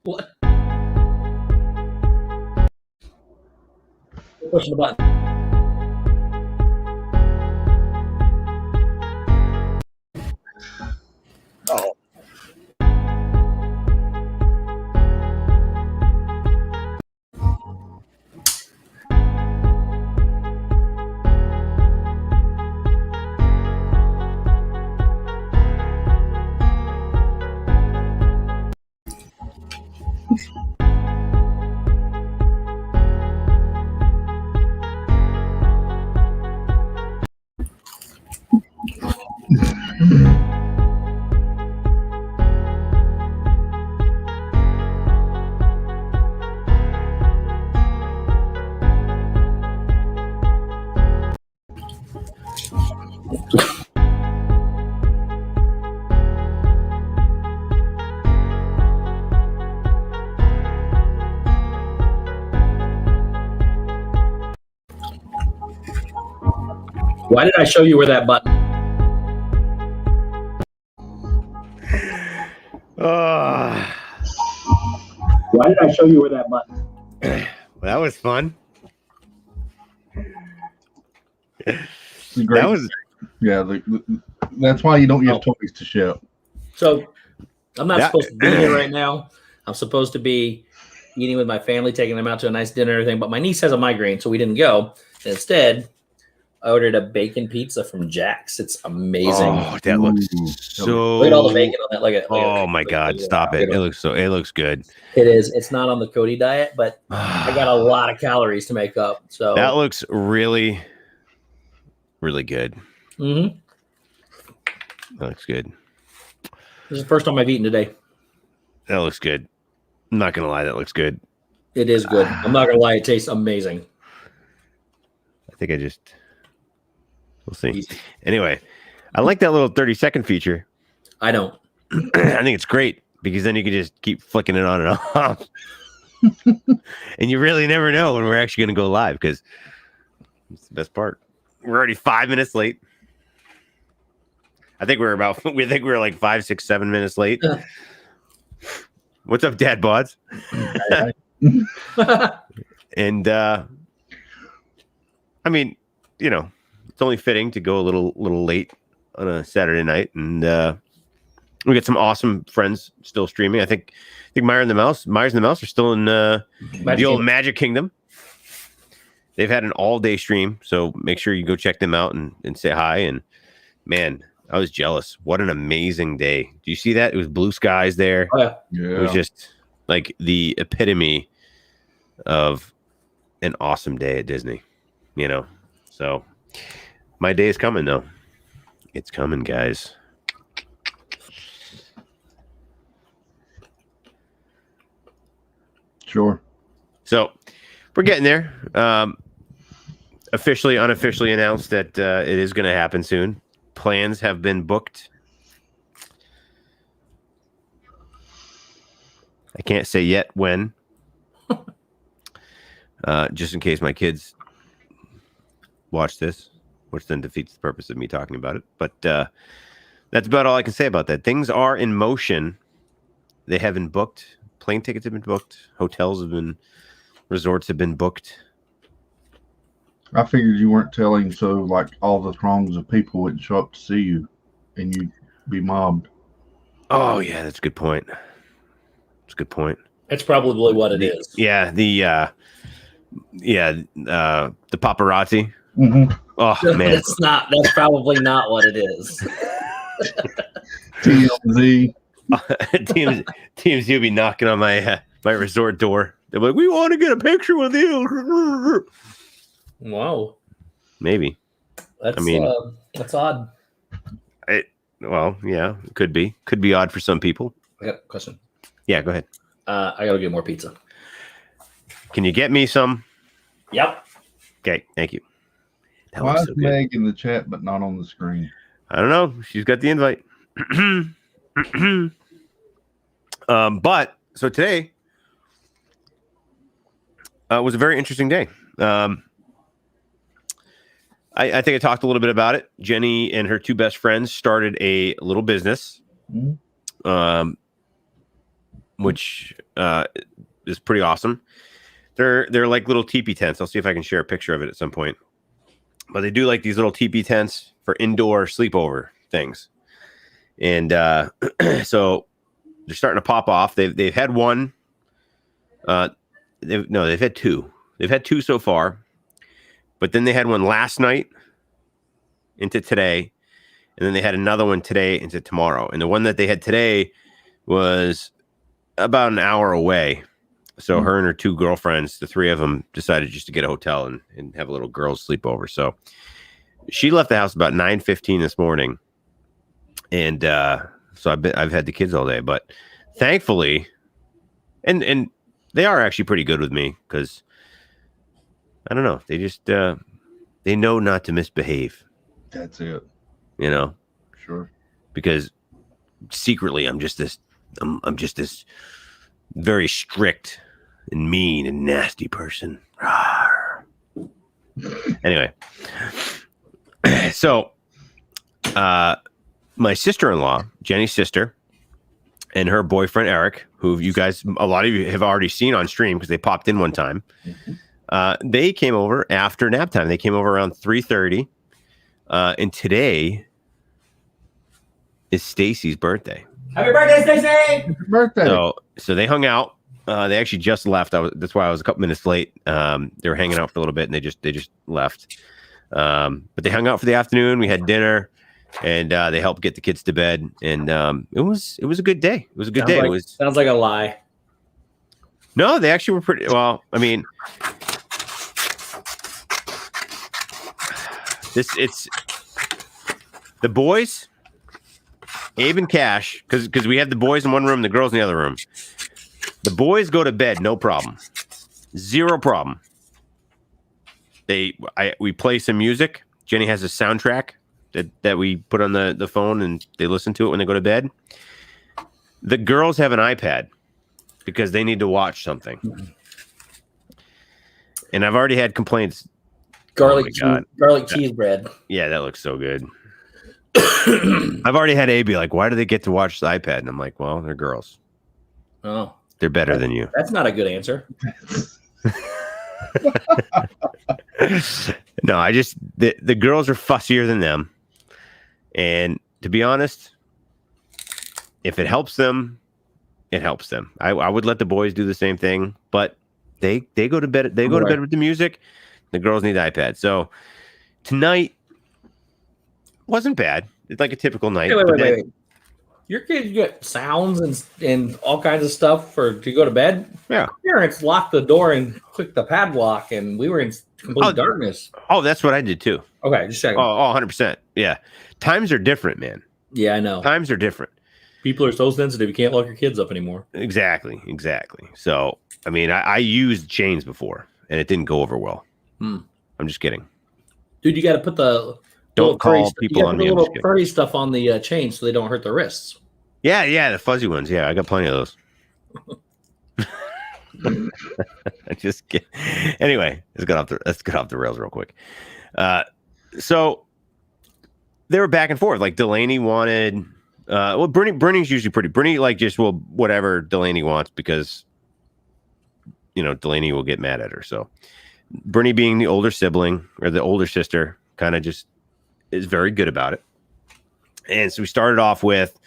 What? Pushing the button. Oh. Why did I show you where that button? Why did I show you where that button? Well, that was fun. That was, yeah. That's why you don't give toys to Shep. So I'm not supposed to be here right now. I'm supposed to be eating with my family, taking them out to a nice dinner and everything. But my niece has a migraine, so we didn't go. Instead, I ordered a bacon pizza from Jack's. It's amazing. Oh, that looks so. Look at all the bacon on that. Look at oh my God! Stop it! It looks good. It is. It's not on the Cody diet, but I got a lot of calories to make up. So that looks really, really good. Mm-hmm. That looks good. This is the first time I've eaten today. That looks good. I'm not gonna lie, that looks good. It is good. I'm not gonna lie, it tastes amazing. I think we'll see. Easy. Anyway, I like that little 30-second feature. I don't. I think it's great because then you can just keep flicking it on and off. And you really never know when we're actually going to go live because it's the best part. We're already 5 minutes late. I think we're like 5, 6, 7 minutes late. What's up, Dad Bods? And I mean, you know, it's only fitting to go a little late on a Saturday night, and we get some awesome friends still streaming. I think Myers and the Mouse are still in the old Magic Kingdom. They've had an all-day stream, so make sure you go check them out and say hi. And man, I was jealous. What an amazing day! Do you see that? It was blue skies there. Oh, yeah. It was just like the epitome of an awesome day at Disney. You know, so. My day is coming, though. It's coming, guys. Sure. So we're getting there. Officially, unofficially announced that it is going to happen soon. Plans have been booked. I can't say yet when. Just in case my kids watch this, which then defeats the purpose of me talking about it. But that's about all I can say about that. Things are in motion. They have been booked. Plane tickets have been booked. Hotels have been, resorts have been booked. I figured you weren't telling so like all the throngs of people wouldn't show up to see you and you'd be mobbed. Oh, yeah, that's a good point. That's a good point. That's probably what it is. Yeah, the paparazzi. Mm-hmm. Oh man, That's probably not what it is. TMZ. TMZ will be knocking on my resort door. They're like, "We want to get a picture with you." Wow. Maybe. That's odd. Well, yeah, it could be. Could be odd for some people. I got a question. Yeah, go ahead. I gotta get more pizza. Can you get me some? Yep. Okay, thank you. Why is Meg in the chat but not on the screen? I don't know. She's got the invite. But so today was a very interesting day. I think I talked a little bit about it. Jenny and her two best friends started a little business. which is pretty awesome. They're like little teepee tents. I'll see if I can share a picture of it at some point. But they do like these little teepee tents for indoor sleepover things. And so they're starting to pop off. They've had one. They've had two. They've had two so far. But then they had one last night into today. And then they had another one today into tomorrow. And the one that they had today was about an hour away. So her and her two girlfriends, the three of them, decided just to get a hotel and have a little girls sleepover. So she left the house about 9:15 this morning. And so I've had the kids all day. But thankfully, and they are actually pretty good with me because, I don't know, they just, they know not to misbehave. That's it. You know? Sure. Because secretly I'm just this very strict and mean and nasty person. Anyway, so my sister-in-law, Jenny's sister, and her boyfriend Eric, who a lot of you have already seen on stream because they popped in one time. They came over after nap time. They came over around 3:30, and today is Stacy's birthday. Happy birthday, Stacy! happy birthday. So they hung out. They actually just left. That's why I was a couple minutes late. They were hanging out for a little bit, and they just left. But they hung out for the afternoon. We had dinner, and they helped get the kids to bed. And it was a good day. It was a good day. Sounds like a lie. No, they actually were pretty well. I mean, it's the boys, Abe and Cash, because we had the boys in one room, the girls in the other room. The boys go to bed, no problem. Zero problem. We play some music. Jenny has a soundtrack that we put on the phone, and they listen to it when they go to bed. The girls have an iPad because they need to watch something. And I've already had complaints. Garlic cheese bread. Yeah, that looks so good. I've already had Abe be like, why do they get to watch the iPad? And I'm like, well, they're girls. Oh. They're better than you. That's not a good answer. No, the girls are fussier than them. And to be honest, if it helps them, it helps them. I would let the boys do the same thing, but they go to bed. They go to bed with the music. The girls need the iPad. So tonight wasn't bad. It's like a typical night. Wait. Your kids get sounds and all kinds of stuff to go to bed. Yeah. Parents locked the door and clicked the padlock, and we were in complete darkness. Oh, that's what I did too. Okay, just checking. Oh, 100%. Yeah. Times are different, man. Yeah, I know. Times are different. People are so sensitive. You can't lock your kids up anymore. Exactly. So, I mean, I used chains before, and it didn't go over well. I'm just kidding. Dude, you got to put the don't call people on me. The little furry stuff on the chain so they don't hurt the wrists. Yeah, the fuzzy ones. Yeah, I got plenty of those. I just kidding. Anyway, let's get off the rails real quick. So they were back and forth. Like Delaney wanted. Bernie's usually pretty. Bernie whatever Delaney wants because Delaney will get mad at her. So Bernie, being the older sibling or the older sister, kind of just is very good about it. And so we started off with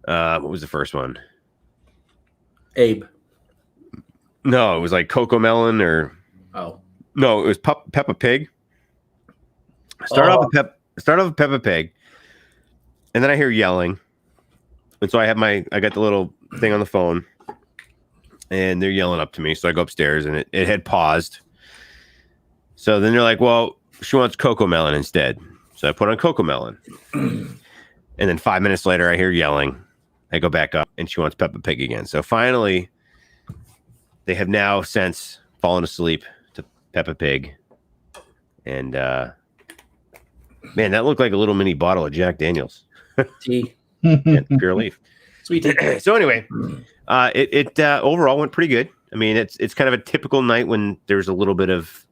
what was the first one? Abe. No, it was like Coco Melon or no, it was Peppa Pig. Start off with Peppa Pig, and then I hear yelling, and so I got the little thing on the phone, and they're yelling up to me. So I go upstairs, and it had paused. So then they're like, "Well, she wants Coco Melon instead." So I put on Coco Melon, and then 5 minutes later, I hear yelling. I go back up, and she wants Peppa Pig again. So finally, they have now since fallen asleep to Peppa Pig, and man, that looked like a little mini bottle of Jack Daniels. Tea. Yeah, pure leaf. Sweet tea. So anyway, it overall went pretty good. I mean, it's kind of a typical night when there's a little bit of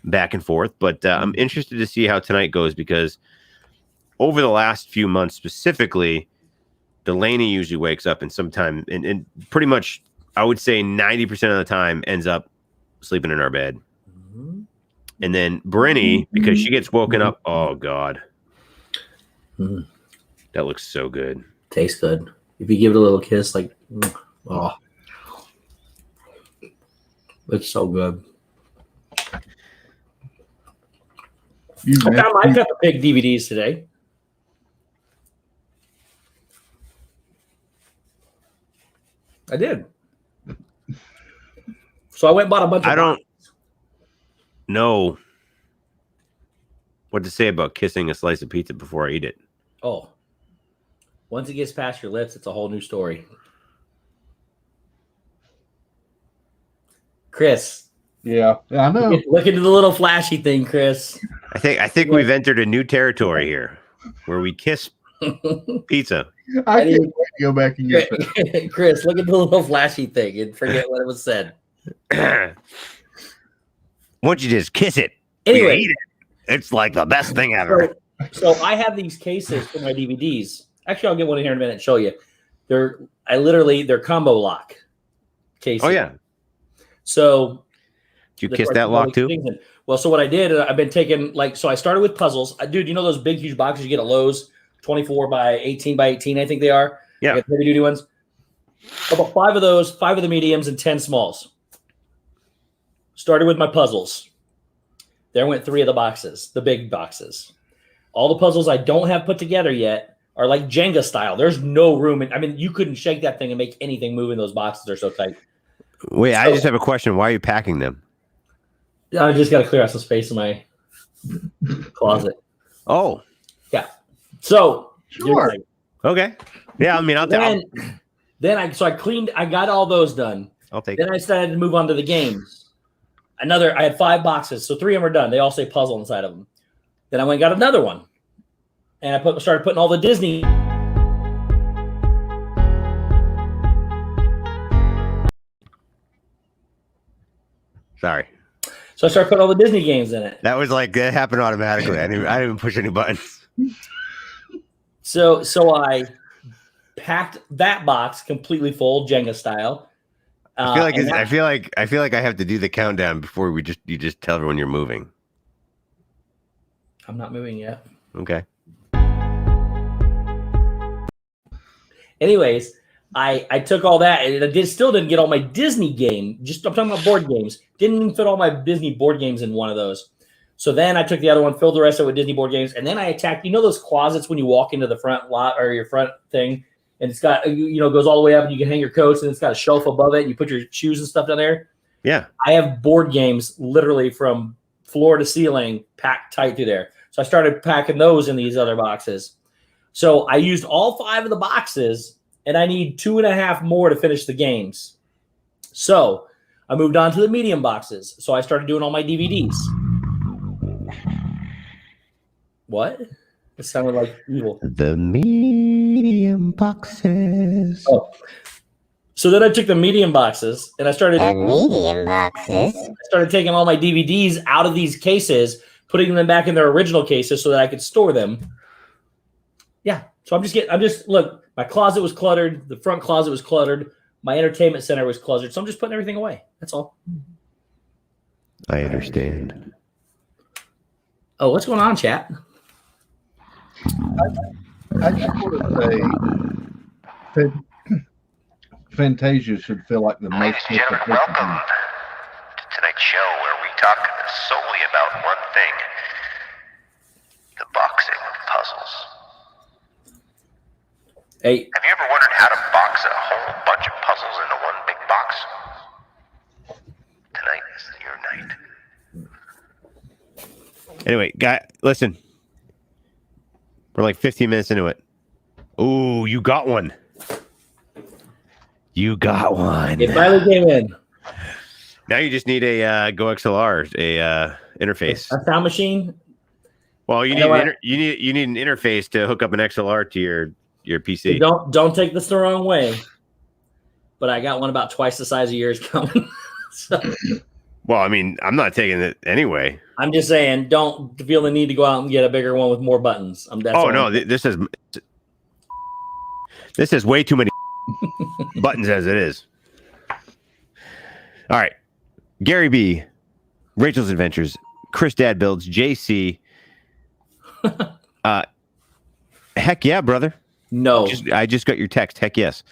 back and forth, but I'm interested to see how tonight goes because over the last few months specifically, Delaney usually wakes up and sometime and pretty much I would say 90% of the time ends up sleeping in our bed. Mm-hmm. And then Brinny, because she gets woken up. Oh God. Mm. That looks so good. Tastes good. If you give it a little kiss, like, oh, it's so good. I found my Peppa Pig DVDs today. I did. So I went and bought a bunch of I don't know what to say about kissing a slice of pizza before I eat it. Oh. Once it gets past your lips, it's a whole new story. Chris. Yeah, I know. Look into the little flashy thing, Chris. I think we've entered a new territory here where we kiss pizza. I can't wait to go back and get that. Chris, look at the little flashy thing and forget what it was said. Once you just kiss it, anyway, eat it. It's like the best thing ever. So I have these cases for my DVDs. Actually, I'll get one in here in a minute and show you. They're combo lock cases. Oh yeah. So did you kiss that lock too? Well, so what I did, I've been taking so I started with puzzles. Dude, you know those big, huge boxes you get at Lowe's, 24 by 18 by 18, I think they are. Yeah. Heavy duty ones. About 5 of those, 5 of the mediums, and 10 smalls. Started with my puzzles. There went 3 of the boxes, the big boxes. All the puzzles I don't have put together yet are like Jenga style. There's no room. You couldn't shake that thing and make anything move in those boxes. They're so tight. Wait, I just have a question. Why are you packing them? I just got to clear out some space in my closet. Oh. Yeah. So. Sure. Okay. Yeah, I mean, I cleaned, I got all those done. I'll take Then I started to move on to the games. I had 5 boxes, so 3 of them are done. They all say puzzle inside of them. Then I went and got another one. And I started putting all the Disney. Sorry. So I started putting all the Disney games in it. That was like, that happened automatically. I didn't even push any buttons. So I packed that box completely full, Jenga style. I feel like I have to do the countdown before you just tell everyone you're moving. I'm not moving yet. Okay. Anyways, I took all that and I still didn't get all my Disney game. I'm talking about board games. Didn't even fit all my Disney board games in one of those. So then I took the other one, filled the rest of it with Disney board games, and then I attacked. You know those closets when you walk into the front lot or your front thing, and it's got goes all the way up, and you can hang your coats, and it's got a shelf above it, and you put your shoes and stuff down there. Yeah, I have board games literally from floor to ceiling packed tight through there. So I started packing those in these other boxes. So I used all 5 of the boxes, and I need 2.5 more to finish the games. So I moved on to the medium boxes. So I started doing all my DVDs. What? It sounded like evil. The medium boxes. Oh. So then I took the medium boxes and I started taking all my DVDs out of these cases, putting them back in their original cases so that I could store them. Yeah. So look, my closet was cluttered. The front closet was cluttered. My entertainment center was cluttered. So I'm just putting everything away. That's all. I understand. Oh, what's going on, chat? I just want to say Fantasia should feel like the Ladies most and gentlemen, welcome to tonight's show where we talk solely about one thing: the boxing of puzzles. Hey. Have you ever wondered how to box a whole bunch of puzzles into one big box? Tonight is your night. Anyway, listen. We're like 15 minutes into it. Ooh, you got one. You got one. It finally came in. Now you just need a Go XLR, interface. A sound machine. Well, you need an interface to hook up an XLR to your PC. Don't take this the wrong way, but I got one about twice the size of yours coming. So, well, I mean, I'm not taking it anyway. I'm just saying, don't feel the need to go out and get a bigger one with more buttons. This has way too many buttons as it is. All right. Gary B, Rachel's Adventures, Chris Dad Builds, JC. Heck yeah, brother. No. I just got your text. Heck yes.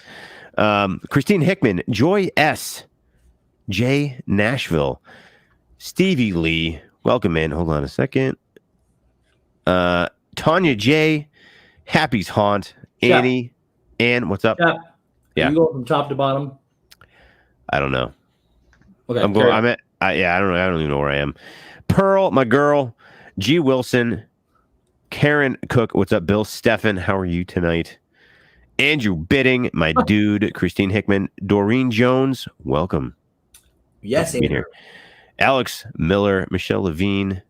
Christine Hickman, Joy S, J Nashville, Stevie Lee. Welcome in. Hold on a second. Tanya J, Happy's Haunt, Annie, Ann. What's up? Shep, Yeah. you go from top to bottom. I don't know. Okay. I'm going. I don't know. I don't even know where I am. Pearl, my girl, G Wilson, Karen Cook. What's up, Bill? Stefan, how are you tonight? Andrew Bidding, my dude, Christine Hickman, Doreen Jones, welcome. Yes, Andrew. Here. Alex Miller, Michelle Levine,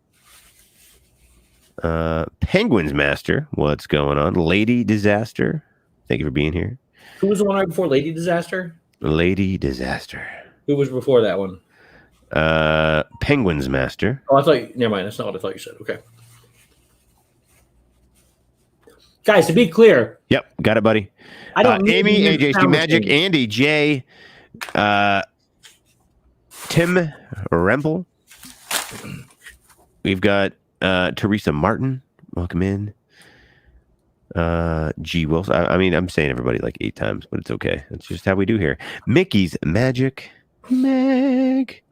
Penguins Master, what's going on? Lady Disaster, thank you for being here. Who was the one right before Lady Disaster? Lady Disaster. Who was before that one? Penguins Master. Oh, I thought. Never mind. That's not what I thought you said. Okay. Guys, to be clear. Yep, got it, buddy. I don't need Amy, to use AJC sound Magic, machine. Andy, Jay, Tim Rempel. We've got Teresa Martin. Welcome in. G Wilson. I mean, I'm saying everybody like 8 times, but it's okay. That's just how we do here. Mickey's Magic. Meg.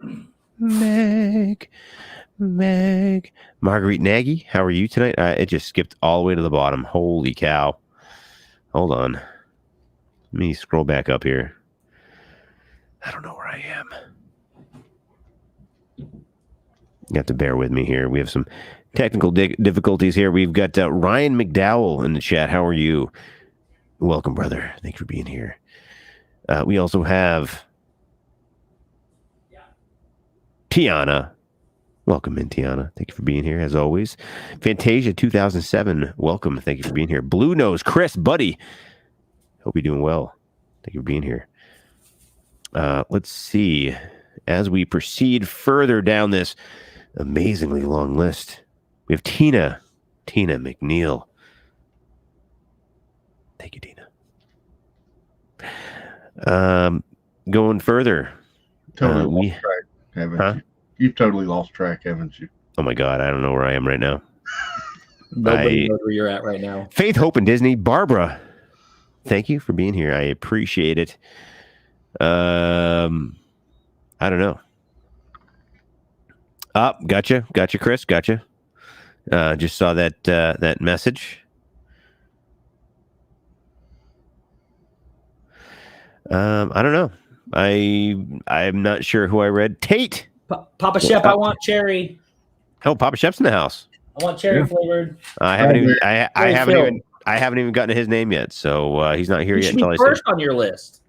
Marguerite Nagy, how are you tonight? It just skipped all the way to the bottom. Holy cow. Hold on. Let me scroll back up here. I don't know where I am. You have to bear with me here. We have some technical difficulties here. We've got Ryan McDowell in the chat. How are you? Welcome, brother. Thank you for being here. We also have Tiana. Welcome in, Tiana. Thank you for being here, as always. Fantasia 2007. Welcome. Thank you for being here. Blue Nose, Chris, buddy. Hope you're doing well. Thank you for being here. Let's see. As we proceed further down this amazingly long list, we have Tina McNeil. Thank you, Tina. Going further. Totally lost track, haven't you? You've totally lost track, haven't you? Oh my God, I don't know where I am right now. Nobody knows where you're at right now. Faith, Hope, and Disney. Barbara, thank you for being here. I appreciate it. I don't know. Gotcha, Chris. Gotcha. Just saw that message. I don't know. I'm not sure who I read. Tate. Papa Shep, I want cherry. Oh, Papa Shep's in the house. I want cherry flavored. I haven't even gotten to his name yet, so he's not here He yet should be until I see him. first on your list.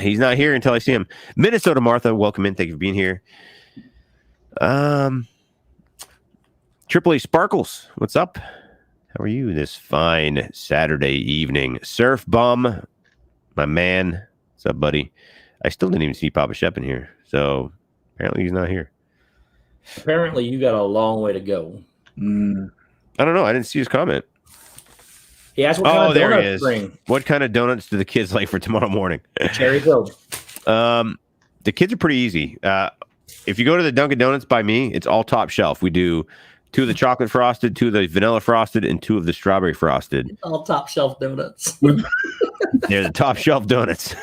He's not here until I see him. Minnesota Martha, welcome in. Thank you for being here. Triple A Sparkles, what's up? How are you this fine Saturday evening? Surf Bum, my man. What's up, buddy? I still didn't even see Papa Shep in here, so apparently he's not here. Apparently, you got a long way to go. I don't know. I didn't see his comment. He asked what kind of there he donuts is. to bring. What kind of donuts do the kids like for tomorrow morning? Cherry filled. The kids are pretty easy. If you go to the Dunkin' Donuts by me, it's all top shelf. We do 2 of the chocolate frosted, 2 of the vanilla frosted, and 2 of the strawberry frosted. All top shelf donuts. They're the top shelf donuts.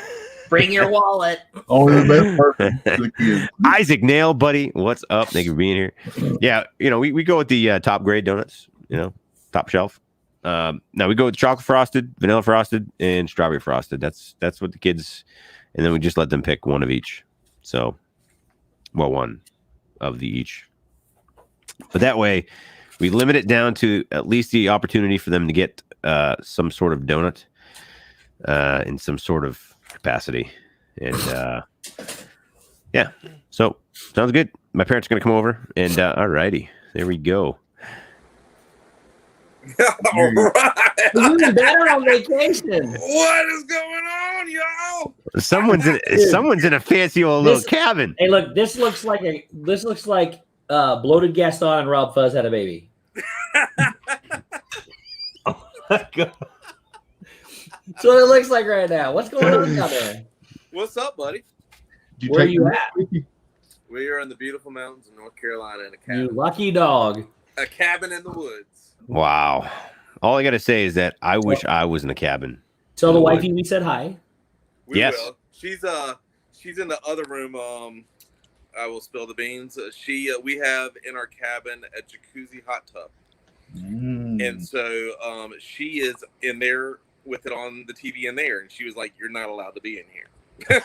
Bring your wallet. Oh, the best person for the kids. Isaac Nail, buddy. What's up? Thank you for being here. Yeah, we go with the top grade donuts, top shelf. Now we go with chocolate frosted, vanilla frosted, and strawberry frosted. That's what the kids, and then we just let them pick one of each. So, one of the each. But that way, we limit it down to at least the opportunity for them to get some sort of donut in some sort of capacity. And yeah, so sounds good. My parents are going to come over, and alrighty, there we go. All right. You're better on vacation. What is going on, y'all? Someone's in a fancy old little cabin. Hey, look, this looks like Bloated Gaston and Rob Fuzz had a baby. Oh my God. So it looks like right now. What's going on down there? What's up, buddy? Did Where take you the at? with you? We are in the beautiful mountains of North Carolina in a You cabin. lucky dog. A cabin in the woods. Wow. All I got to say is that I wish I was in a cabin. Tell the In the wifey we said hi. We Yes. will. She's in the other room. I will spill the beans. We have in our cabin a jacuzzi hot tub. And so she is in there with it on the TV in there, and she was like, "You're not allowed to be in here."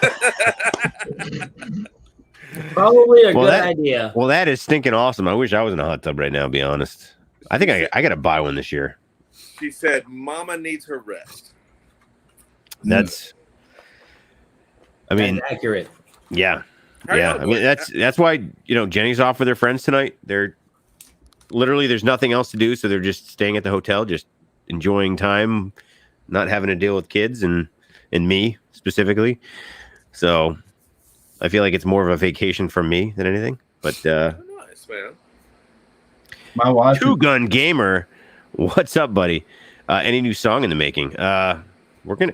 Probably a Well, good that- idea. Well, that is stinking awesome. I wish I was in a hot tub right now, to be honest. I think I got to buy one this year. She said, "Mama needs her rest." That's, I mean, That's accurate. yeah. How Yeah. y'all I mean, doing? that's why, Jenny's off with her friends tonight. They're literally, there's nothing else to do. So they're just staying at the hotel, just enjoying time, not having to deal with kids and me specifically. So I feel like it's more of a vacation from me than anything. But Oh, nice, man. My wife. Two Gun Gamer, what's up, buddy? Any new song in the making? We're gonna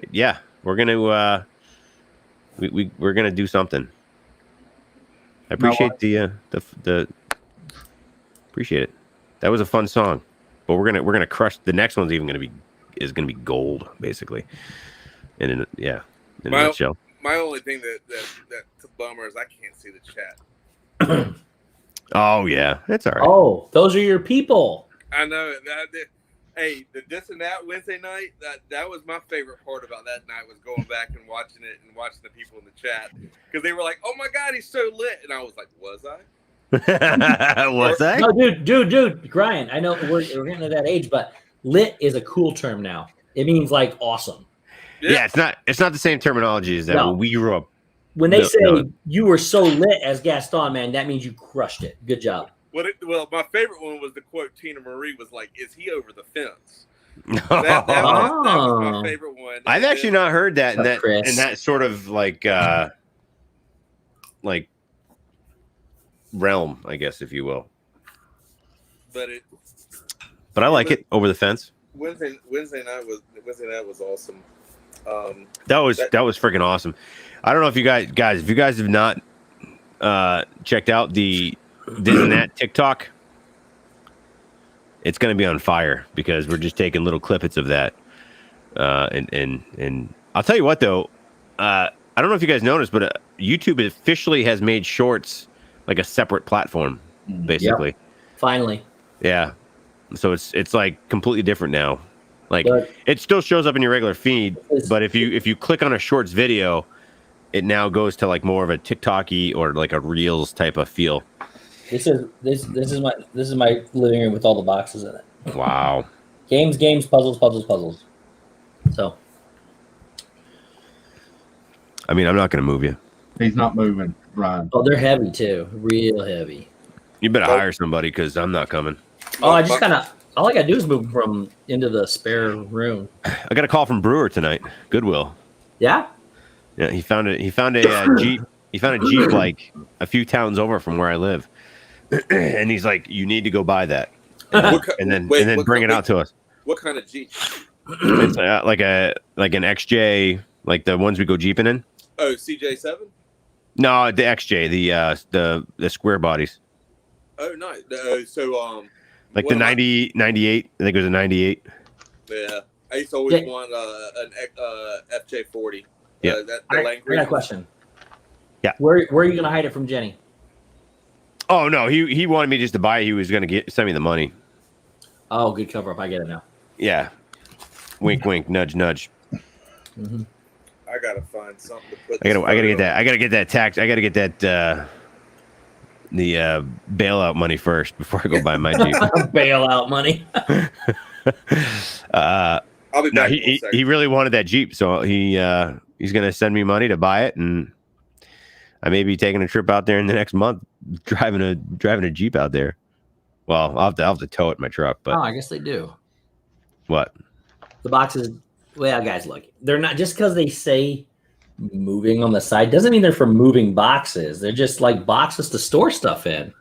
do something. I appreciate the appreciate it. That was a fun song, but we're gonna crush. The next one's even gonna be gold, basically. And in a nutshell. My only thing that's a bummer is I can't see the chat. Oh yeah, that's all right. Oh, those are your people. I know hey, the this and that Wednesday night, that was my favorite part about that night, was going back and watching it and watching the people in the chat, because they were like, "Oh my god, he's so lit," and I was like, "Was I?" What's that? No, dude, Brian. I know we're getting to that age, but lit is a cool term now. It means like awesome. Yeah, it's not the same terminology as that No. when we grew up. When they No, say no. you were so lit as Gaston, man, that means you crushed it. Good job. Well, my favorite one was the quote Tina Marie was like, "Is he over the fence?" That was my favorite one. I've actually not heard that in What's up, Chris? that sort of like realm, I guess, if you will. But I like it. Over the fence. Wednesday night was awesome. That was freaking awesome. I don't know if you guys have not checked out the this and that TikTok. It's going to be on fire because we're just taking little clippets of that. And I'll tell you what though, I don't know if you guys noticed, but YouTube officially has made shorts like a separate platform, basically. Yep. Finally. Yeah. So it's like completely different now. Like But- it still shows up in your regular feed, but if you click on a shorts video, it now goes to like more of a TikTok-y or like a Reels type of feel. This is my living room with all the boxes in it. Wow. Games, puzzles. So I mean, I'm not going to move you. He's not moving, Ryan. they're heavy too. Real heavy. You better hire somebody because I'm not coming. Oh, I just all I gotta do is move from into the spare room. I got a call from Brewer tonight. Goodwill. Yeah? Yeah, he found a Jeep. He found a Jeep like a few towns over from where I live, and he's like, "You need to go buy that, and then bring it out to us." What kind of Jeep? It's like an XJ, like the ones we go jeeping in. Oh, CJ7. No, the XJ, the square bodies, Oh, nice. like What the am I- 98. I think it was a 98. Yeah, I used to always Yeah. want an FJ40. Yeah. I got a question. Yeah. Where are you gonna hide it from Jenny? Oh no, he wanted me just to buy it. He was going to send me the money. Oh, good cover up. I get it now. Yeah. Wink, wink, nudge, nudge. Mm-hmm. I gotta find something to put. I gotta get that. I gotta get that tax. I gotta get that the bailout money first before I go buy my Jeep. Bailout money. I'll be No, back. In a second. he really wanted that Jeep, so he's gonna send me money to buy it, and I may be taking a trip out there in the next month, driving a Jeep out there. Well, I'll have to tow it in my truck, but Oh, I guess they do. what? The boxes. Well, guys, look, they're not just because they say moving on the side doesn't mean they're for moving boxes. They're just like boxes to store stuff in.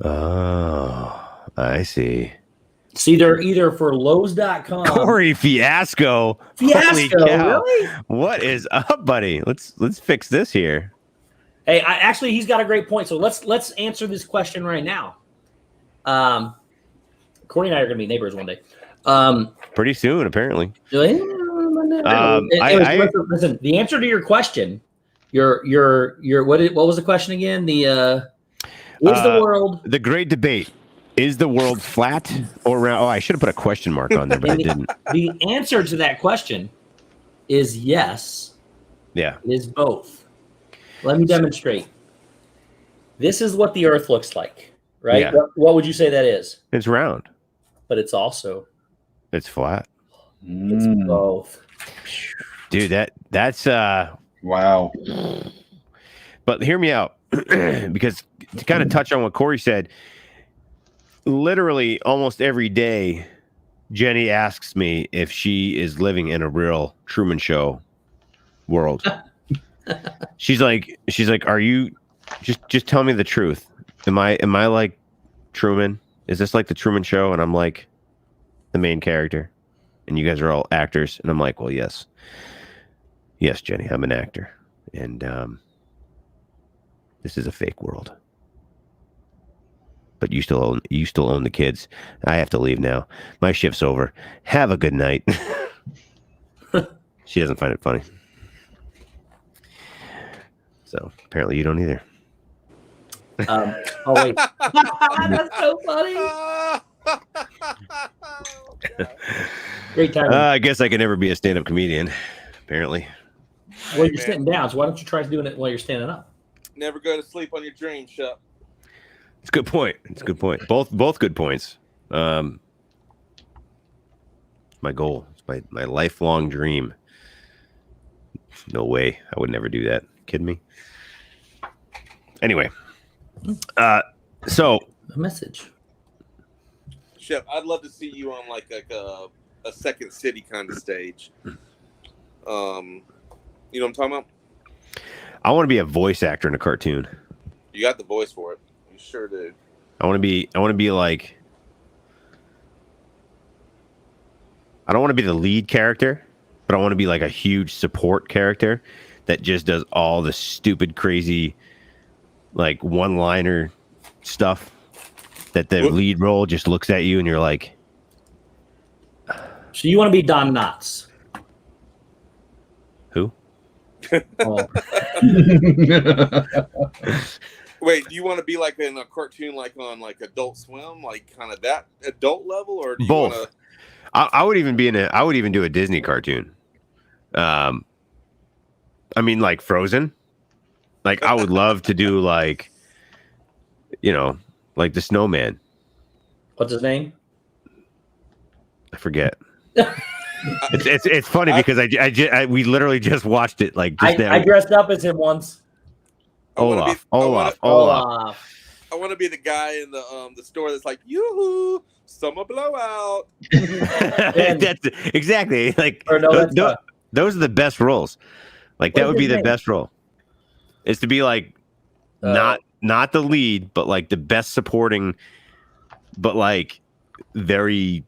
Oh, I see. It's either for Lowe's.com. Corey Fiasco. Holy Fiasco, cow. really? What is up, buddy? Let's fix this here. Hey, actually, he's got a great point. So let's answer this question right now. Corey and I are going to be neighbors one day. Pretty soon, apparently. Listen, the answer to your question, your what was the question again? Is the world the great debate? Is the world flat or round? Oh, I should have put a question mark on there, but I didn't. The answer to that question is yes. Yeah, it is both. Let me demonstrate. This is what the Earth looks like, right? Yeah. What would you say that is? It's round, but it's flat. It's both. Dude, that's wow. But hear me out, because to kind of touch on what Corey said, literally almost every day, Jenny asks me if she is living in a real Truman Show world. She's like, are you just tell me the truth? Am I like Truman? Is this like the Truman Show? And I'm like the main character, and you guys are all actors. And I'm like, well, yes, Jenny, I'm an actor, and this is a fake world. But you still own the kids. I have to leave now. My shift's over. Have a good night. She doesn't find it funny. So apparently you don't either. Oh wait, that's so funny. Great time. I guess I can never be a stand-up comedian. Apparently. Well, you're sitting down, so why don't you try doing it while you're standing up? Never go to sleep on your dream, Shep. It's a good point. Both good points. My goal. It's my lifelong dream. No way. I would never do that. Kidding me? Anyway. So a message. Shep, I'd love to see you on like a Second City kind of stage. You know what I'm talking about? I want to be a voice actor in a cartoon. You got the voice for it. You sure do. I want to be like, I don't want to be the lead character, but I want to be like a huge support character that just does all the stupid, crazy, like one-liner stuff that the lead role just looks at you and you're like. So you want to be Don Knotts? Who? Oh. Wait, do you want to be like in a cartoon, like on like Adult Swim, like kind of that adult level, or do you both? Want to... I would even do a Disney cartoon. I mean, like Frozen. Like I would love to do like, like the Snowman. What's his name? I forget. It's funny because we literally just watched it like just now. I dressed up as him once. Olaf. I want to be the guy in the store that's like, yoo-hoo, summer blowout. That's exactly like those are the best roles. Like that would be the best role. Is to be like not the lead, but like the best supporting, but like very,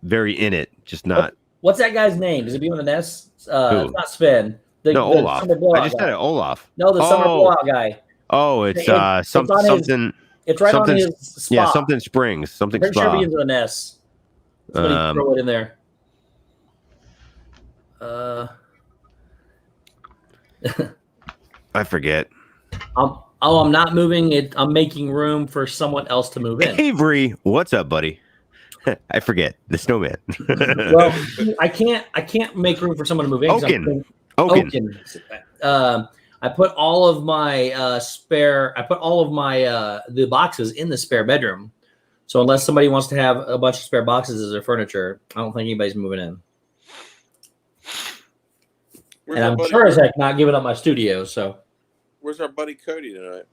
very in it. Just not. What's that guy's name? Does it be on an S? It's not Sven. Olaf. I just said it, Olaf. No, the summer blowout guy. Oh, it's something. It's right on his spot. Yeah, something Springs. Something Pretty spa. sure it begins with an S. Somebody throw it in there. I forget. I'm not moving it. I'm making room for someone else to move in. Avery, what's up, buddy? I forget the Snowman. Well, I can't make room for someone to move in. Oaken. I put all of my the boxes in the spare bedroom. So unless somebody wants to have a bunch of spare boxes as their furniture, I don't think anybody's moving in. And I'm sure as heck not giving up my studio. So where's our buddy Cody tonight?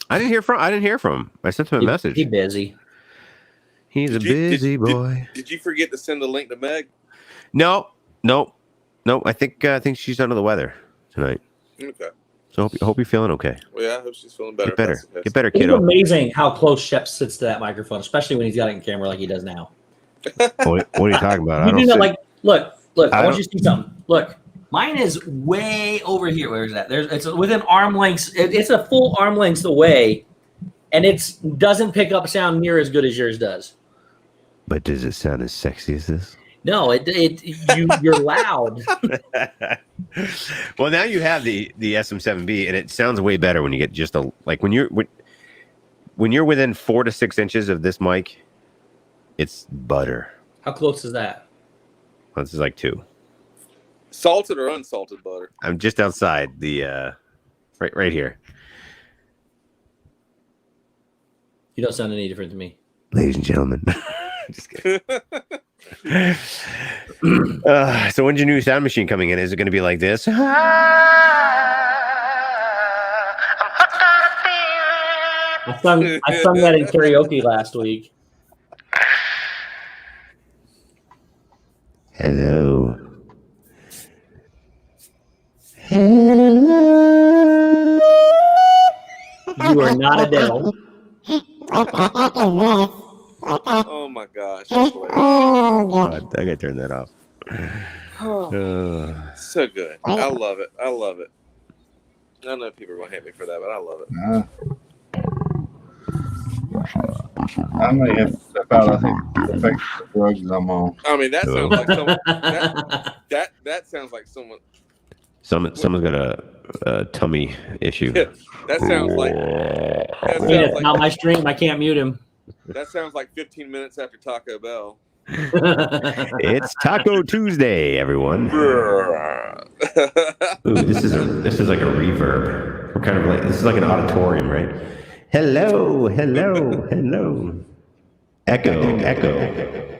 I didn't hear from him. I sent him a message. He's busy. He's a busy boy. Did you forget to send a link to Meg? No. I think she's under the weather tonight. Okay. So hope you're feeling okay. Well, yeah, I hope she's feeling better. Get better. If that's the case. Get better, It's kiddo. amazing how close Shep sits to that microphone, especially when he's got it in camera like he does now. What are you talking about? You do not like. Look. I I want you to see something. Look, mine is way over here. Where is that? It's within arm length. It's a full arm length away, and it doesn't pick up sound near as good as yours does. But does it sound as sexy as this? No, you're loud. Well, now you have the SM7B, and it sounds way better when you get just when you're within 4 to 6 inches of this mic, it's butter. How close is that? This is like 2. Salted or unsalted butter? I'm just outside the right here. You don't sound any different to me. Ladies and gentlemen. Just kidding. So when's your new sound machine coming in? Is it going to be like this? I sung that in karaoke last week. Hello. You are not Adele. Oh my gosh. That's hilarious. I gotta turn that off. So good. I love it. I love it. I know people are going to hate me for that, but I love it. I may have to step out. I think it affects the drugs I'm on. I mean, that sounds like someone. That sounds like someone. Someone's got a tummy issue. Yeah, that sounds like. It's not my stream. I can't mute him. That sounds like 15 minutes after Taco Bell. It's Taco Tuesday, everyone. Ooh, this is like a reverb. We're kind of like this is like an auditorium, right? Hello. Echo.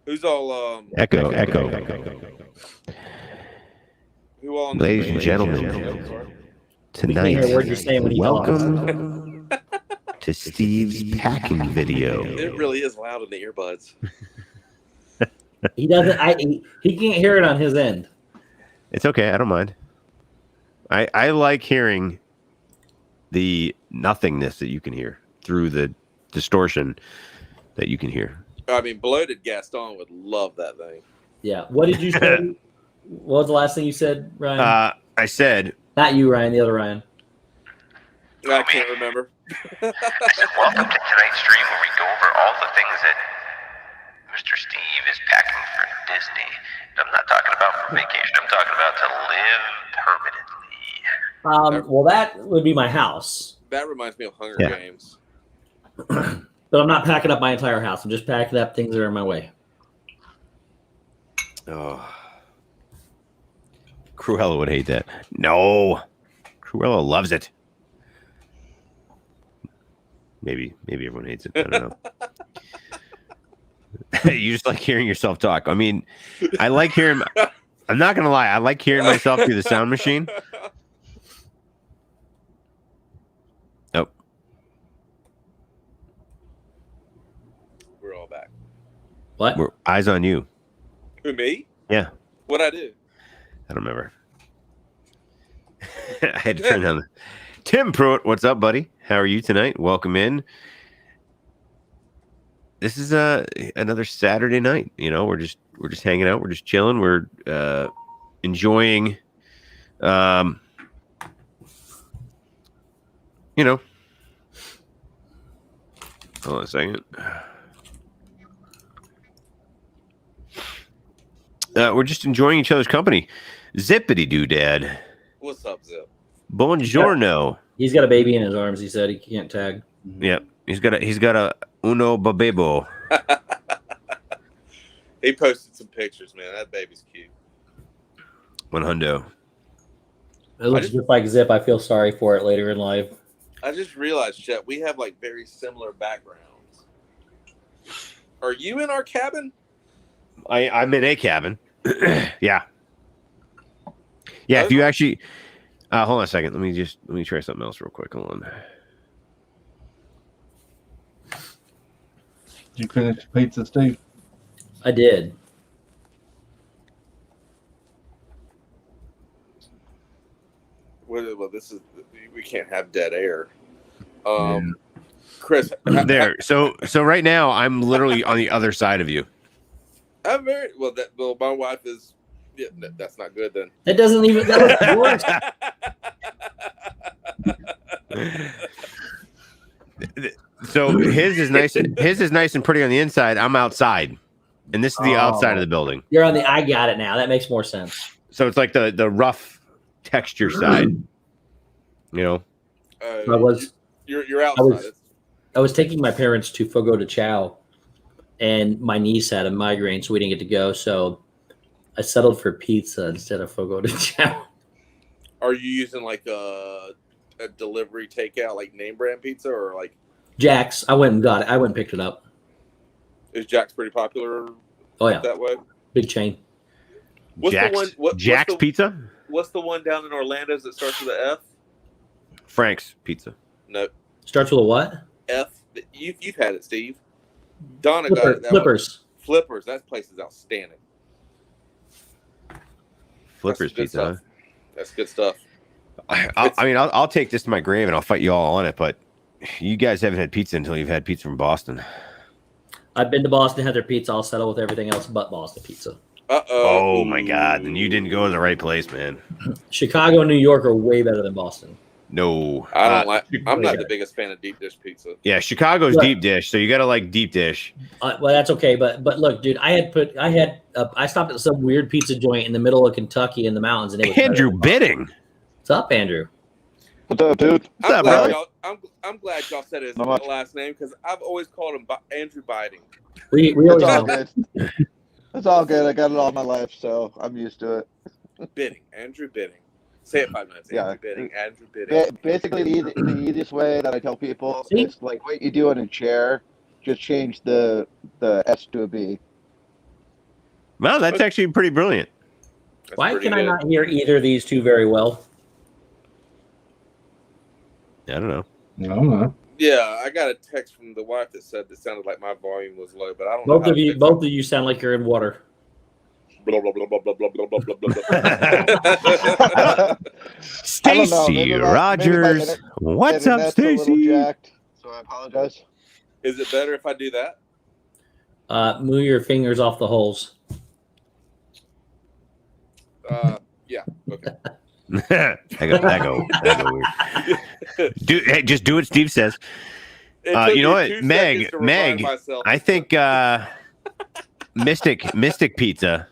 Who's all Echo. Who all? Ladies and gentlemen, tonight, What you're saying when he welcome to Steve's packing video. It really is loud in the earbuds. He doesn't. He can't hear it on his end. It's okay. I don't mind. I like hearing the nothingness that you can hear through the distortion that you can hear. I mean, bloated Gaston would love that thing. Yeah. What did you say? What was the last thing you said, Ryan? I said, not you, Ryan. The other Ryan. I can't remember. Welcome to tonight's stream where we go over all the things that Mr. Steve is packing for Disney. I'm not talking about for vacation. I'm talking about to live permanently. Well, that would be my house. That reminds me of Hunger Games. But I'm not packing up my entire house. I'm just packing up things that are in my way. oh, Cruella would hate that. No, Cruella loves it. Maybe everyone hates it. I don't know. You just like hearing yourself talk. I mean, I like hearing. I'm not gonna lie. I like hearing myself through the sound machine. Oh, We're all back. What? we're eyes on you. Who, me? Yeah, What'd I do? I don't remember. I had to turn down the. Tim Pruitt, what's up, buddy? How are you tonight? Welcome in. This is another Saturday night. You know, we're just hanging out. We're just chilling. We're enjoying. You know. Hold on a second. We're just enjoying each other's company. Zippity doo dad. What's up, Zip? Buongiorno. He's got a baby in his arms. He said he can't tag. Yep. He's got a uno babebo. He posted some pictures, man. That baby's cute. One hundo. It looks just like Zip. I feel sorry for it later in life. I just realized, Shep, we have like very similar backgrounds. Are you in our cabin? I'm in a cabin. Yeah. Yeah, if you actually hold on a second. Let me try something else real quick. Hold on. Did you finish the pizza, Steve? I did. we can't have dead air. Chris, There. So right now I'm literally on the other side of you. I'm very well. Well, my wife is. Yeah, that's not good then. That doesn't even. That looks worse. So his is nice and pretty on the inside. I'm outside, and this is the outside of the building. You're on the. I got it now. That makes more sense. So it's like the rough texture side. You know. You're outside. I was taking my parents to Fogo de Chao, and my niece had a migraine, so we didn't get to go. So I settled for pizza instead of Fogo de Chao. Are you using like a delivery takeout, like name brand pizza, or like Jack's? I went and got it. I went and picked it up. Is Jack's pretty popular? Oh yeah, that way. Big chain. What's Jack's, the one? Jack's Pizza? What's the one down in Orlando that starts with an F? Frank's Pizza. No. Starts with a what? F. You've had it, Steve. Donna got it. Flippers. Flippers. That place is outstanding. Flippers Pizza. That's good stuff. I'll take this to my grave and I'll fight you all on it, but you guys haven't had pizza until you've had pizza from Boston. I've been to Boston, had their pizza. I'll settle with everything else but Boston pizza. Oh my God! Then you didn't go to the right place, man. Chicago and New York are way better than Boston. No, I don't I'm not the biggest fan of deep dish pizza. Yeah, Chicago's deep dish, so you got to like deep dish. Well, that's okay, but look, dude, I stopped at some weird pizza joint in the middle of Kentucky in the mountains, and it was Andrew Bidding. What's up, Andrew? What's up, dude? What's up, brother? I'm glad y'all said his last name because I've always called him Andrew Biding. We always know. It's all good. I got it all my life, so I'm used to it. Bidding, Andrew Bidding. Say it 5 minutes. Yeah. Andrew Bidding. Basically, the easiest way that I tell people is like what you do in a chair. Just change the S to a B. Well, that's actually pretty brilliant. Why can I not hear either of these two very well? I don't know. I don't know. Yeah, I got a text from the wife that said it sounded like my volume was low, but I don't know. Both of you sound like you're in water. Blah, blah, blah, blah, blah, blah, blah, blah, blah. Stacy Rogers. What's up, Stacy? So I apologize. Is it better if I do that? Move your fingers off the holes. Yeah. Okay. that go weird. Just do what Steve says. You know what, Meg? I think Mystic Pizza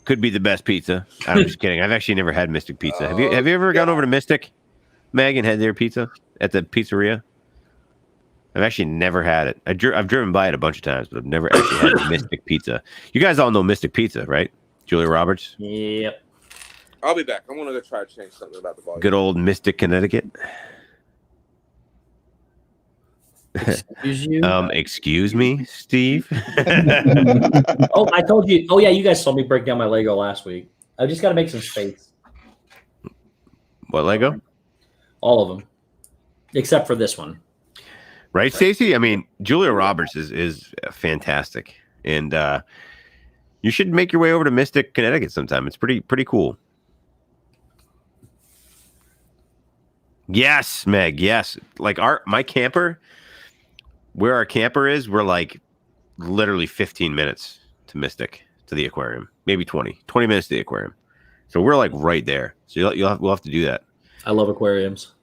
could be the best pizza. I'm just kidding. I've actually never had Mystic Pizza. Have you ever gone over to Mystic, Meg, and had their pizza at the pizzeria? I've actually never had it. I've driven by it a bunch of times, but I've never actually had Mystic Pizza. You guys all know Mystic Pizza, right? Julia Roberts. Yep. I'll be back. I'm gonna go try to change something about the volume. Good old Mystic, Connecticut. Excuse you? Excuse me, Steve. Oh, I told you. Oh, yeah, you guys saw me break down my Lego last week. I just got to make some space. What Lego? All of them, except for this one. Right, Stacey? I mean, Julia Roberts is fantastic, and you should make your way over to Mystic, Connecticut sometime. It's pretty cool. Yes, Meg. Yes, like my camper. Where our camper is, we're like literally 15 minutes to Mystic, to the aquarium, maybe 20 minutes to the aquarium. So we're like right there. So we'll have to do that. I love aquariums.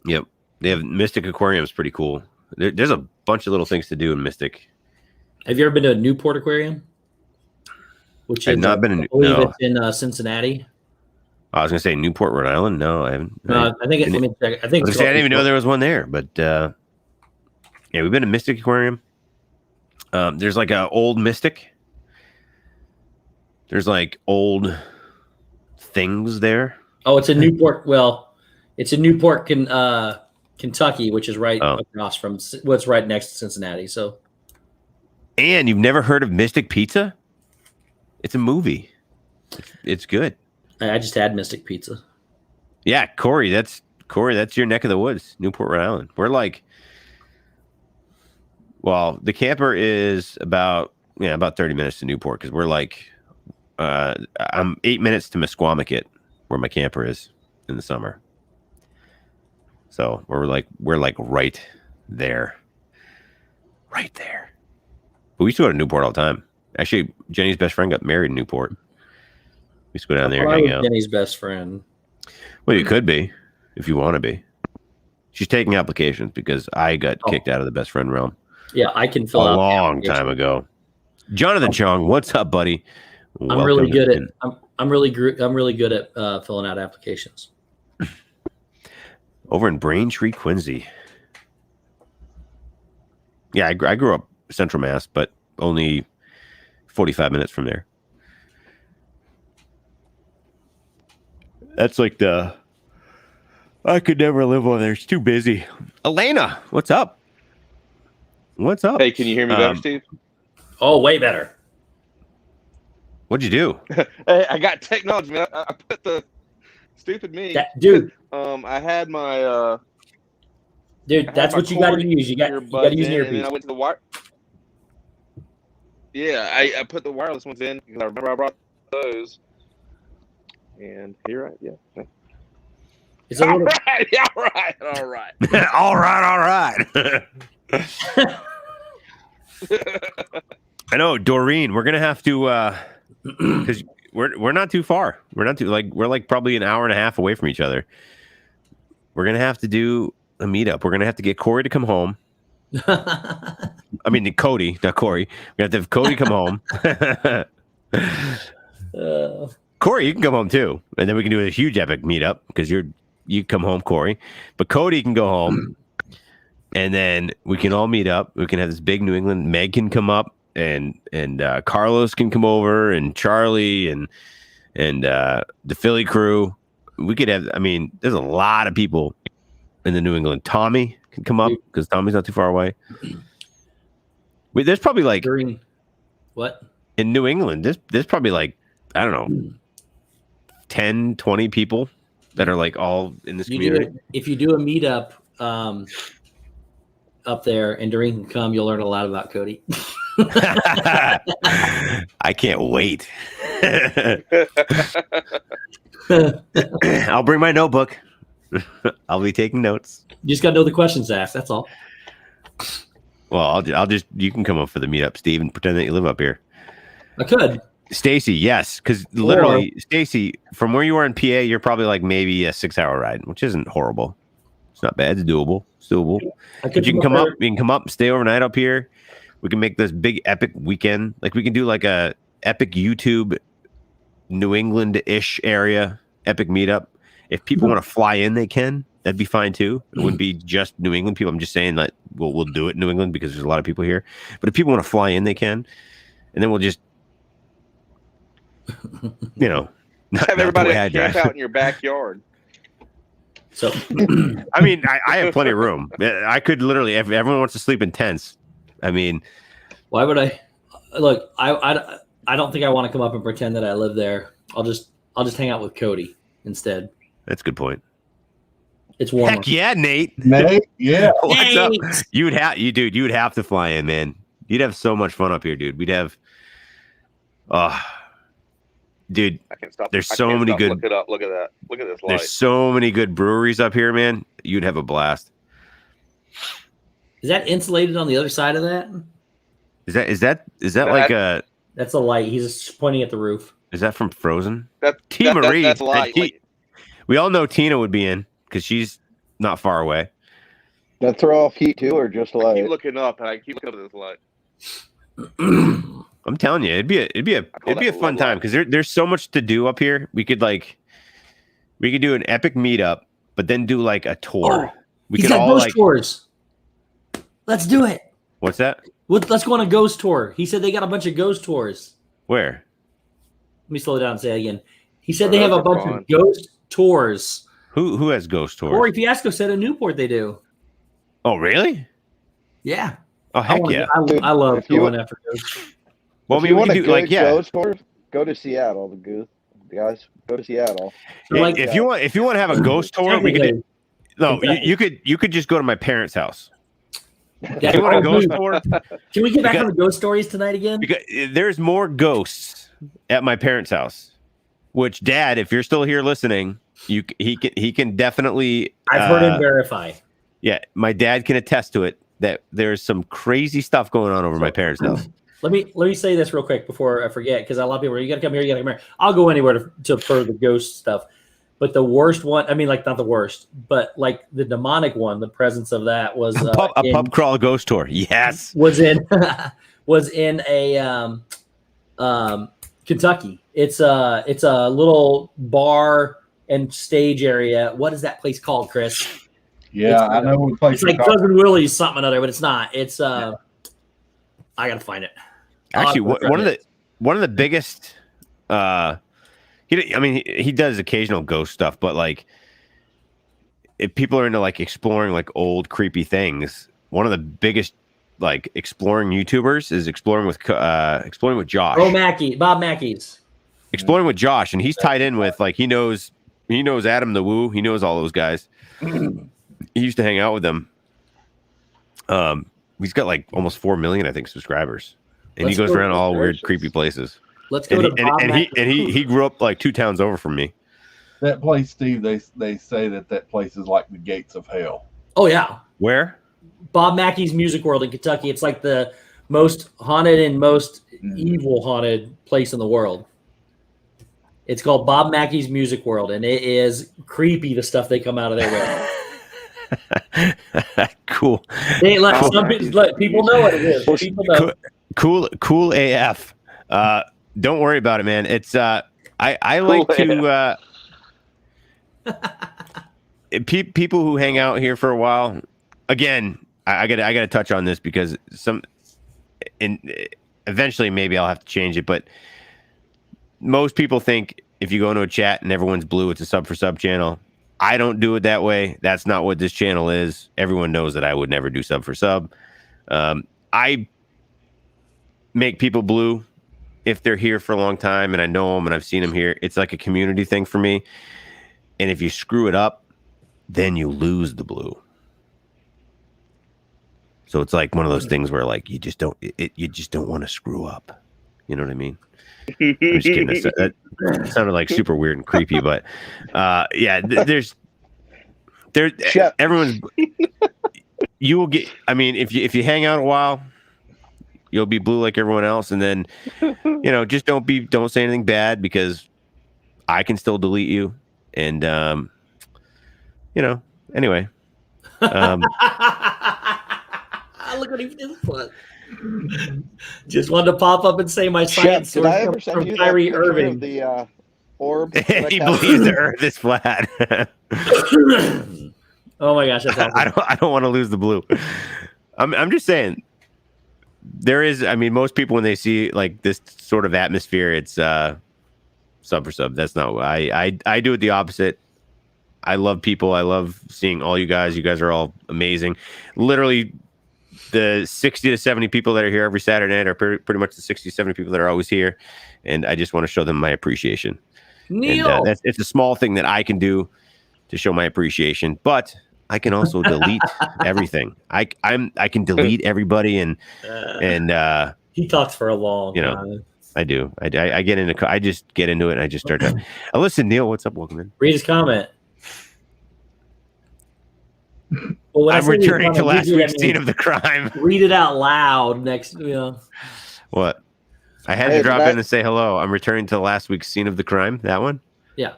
Yep. They have Mystic Aquariums, pretty cool. There's a bunch of little things to do in Mystic. Have you ever been to a Newport Aquarium? Which I've not been in. It's in Cincinnati. I was gonna say Newport, Rhode Island. No, I haven't. I think it's. Let me check. I think I didn't even know there was one there, but yeah, we've been to Mystic Aquarium. There's like a old Mystic. There's like old things there. Oh, it's in Newport. Well, it's in Newport, Kentucky, which is right across from what's right next to Cincinnati. So, and you've never heard of Mystic Pizza? It's a movie. It's good. I just had Mystic Pizza. Yeah, Corey, that's your neck of the woods, Newport, Rhode Island. We're like, well, the camper is about 30 minutes to Newport because we're like, I'm 8 minutes to Mesquamaket, where my camper is. in the summer. So we're like right there. Right there. But we used to go to Newport all the time. Actually, Jenny's best friend got married in Newport. We used to go down there and hang out. Jenny's best friend. Well, you could be if you want to be. She's taking applications because I got kicked out of the best friend realm. Yeah, I can fill a out long time ago. Jonathan Chong, what's up, buddy? I'm really good at I'm really good at filling out applications. Over in Braintree, Quincy. Yeah, I grew up Central Mass, but only 45 minutes from there. That's like I could never live over there. It's too busy. Elena, what's up? What's up? Hey, can you hear me better, Steve? Oh, way better. What'd you do? Hey, I got technology, man. I put the stupid me. Dude. I had my dude, that's what you gotta use. You gotta use an earpiece. And then I went to the wire. Yeah, I put the wireless ones in because I remember I brought those. And here It's a little... all right. all right. I know, Doreen. We're gonna have to because we're not too far. We're not too we're like probably an hour and a half away from each other. We're gonna have to do a meetup. We're gonna have to get Corey to come home. I mean, Cody, not Corey. We have to have Cody come home. Corey, you can come home too, and then we can do a huge epic meetup because you come home, Corey, but Cody can go home, and then we can all meet up. We can have this big New England. Meg can come up, and Carlos can come over, and Charlie, and the Philly crew. We could have. I mean, there's a lot of people in the New England. Tommy can come up because Tommy's not too far away. Wait, there's probably like what in New England? There's probably like I don't know. 10, 20 people that are like all in this community. If you do a meetup up there and Doreen can come, you'll learn a lot about Cody. I can't wait. I'll bring my notebook. I'll be taking notes. You just got to know the questions asked. That's all. Well, I'll just you can come up for the meetup, Steve, and pretend that you live up here. I could. Stacy, yes, because literally, Stacy, from where you are in PA, you're probably like maybe a 6-hour ride, which isn't horrible. It's not bad. It's doable. It's doable. But you can come up. You can come up, stay overnight up here. We can make this big epic weekend. Like we can do like a epic YouTube New England-ish area epic meetup. If people want to fly in, they can. That'd be fine too. It wouldn't be just New England people. I'm just saying that we'll do it in New England because there's a lot of people here. But if people want to fly in, they can. And then we'll just have everybody camp out in your backyard. So, I mean, I have plenty of room. I could literally, if everyone wants to sleep in tents. I mean, why would I? Look, I don't think I want to come up and pretend that I live there. I'll just hang out with Cody instead. That's a good point. It's warm. Heck yeah, Nate. Yeah. What's up? You would have to fly in, man. You'd have so much fun up here, dude. We'd have. Dude, I can't stop. There's so many good. Look it up. Look at that. Look at this light. There's so many good breweries up here, man. You'd have a blast. Is that insulated on the other side of that? Is that like a? That's a light. He's pointing at the roof. Is that from Frozen? That's Marie. That's light. We all know Tina would be in because she's not far away. That throw off heat too, or just light? I keep looking up, and I keep looking at this light. I'm telling you, it'd be a fun time because there's so much to do up here. We could do an epic meetup, but then do like a tour. He's got ghost tours. Let's do it. What's that? Let's go on a ghost tour. He said they got a bunch of ghost tours. Where? Let me slow down and say it again. He said they have a bunch of ghost tours. Who has ghost tours? Corey Fiasco said in Newport they do. Oh, really? Yeah. Oh, heck yeah. I love going after ghosts. Well, we can do ghost tour, go to Seattle. Guys, go to Seattle. So if you want to have a ghost tour, we could. You could just go to my parents' house. If you want a ghost tour, can we get back on the ghost stories tonight again? Because there's more ghosts at my parents' house. Which, Dad, if you're still here listening, He can definitely. I've heard him verify. Yeah, my dad can attest to it that there's some crazy stuff going on over my parents' house. Let me say this real quick before I forget, because a lot of people are, you got to come here, you got to come here. I'll go anywhere to for the ghost stuff. But the worst one, I mean, like not the worst, but like the demonic one, the presence of that was a pub crawl ghost tour. Yes, was in a Kentucky. It's a little bar and stage area. What is that place called, Chris? Yeah, I know what place. It's like Cousin Willie's something or other, but it's not. It's I gotta find it. Actually, one of the biggest. He does occasional ghost stuff, but like, if people are into like exploring like old creepy things, one of the biggest like exploring YouTubers is exploring with Josh. Bob Mackey's. Exploring with Josh, and he's tied in with like he knows Adam the Woo. He knows all those guys. He used to hang out with them. He's got like almost 4 million, I think, subscribers, and he goes around all weird, creepy places. Let's go he grew up like 2 towns over from me. That place, Steve. They say that place is like the gates of hell. Oh yeah. Where? Bob Mackey's Music World in Kentucky. It's like the most haunted and most evil haunted place in the world. It's called Bob Mackey's Music World, and it is creepy, the stuff they come out of there with. Cool. They let people know what it is. People know. Cool AF. Don't worry about it, man. It's I like to people who hang out here for a while. Again, I gotta touch on this because eventually maybe I'll have to change it, but most people think if you go into a chat and everyone's blue, it's a sub for sub channel. I don't do it that way. That's not what this channel is. Everyone knows that I would never do sub for sub. I make people blue if they're here for a long time and I know them and I've seen them here. It's like a community thing for me. And if you screw it up, then you lose the blue. So it's like one of those things where like you just don't want to screw up. You know what I mean? I'm just kidding. That sounded like super weird and creepy, but yeah, everyone's. You will get. I mean, if you hang out a while, you'll be blue like everyone else, and then just don't say anything bad because I can still delete you, and anyway. Look what he did. Just wanted to pop up and say my science Shep, did I ever send you Kyrie that Irving of the orb? He believes the Earth is flat. Oh my gosh, that's awesome. I don't want to lose the blue. I'm just saying. There is. I mean, most people when they see like this sort of atmosphere, it's sub for sub. That's not what I do it the opposite. I love people. I love seeing all you guys. You guys are all amazing. Literally, the 60 to 70 people that are here every Saturday night are pretty much the 60 to 70 people that are always here. And I just want to show them my appreciation. Neil. And, it's a small thing that I can do to show my appreciation, but I can also delete everything. I can delete everybody and he talks for a long time. I do. I just get into it and I just start to listen. Neil, what's up? Welcome in. Read his comment. Well, I'm returning to last week's scene of the crime. Read it out loud next. What? I had to drop in and say hello. I'm returning to last week's scene of the crime. That one? Yeah.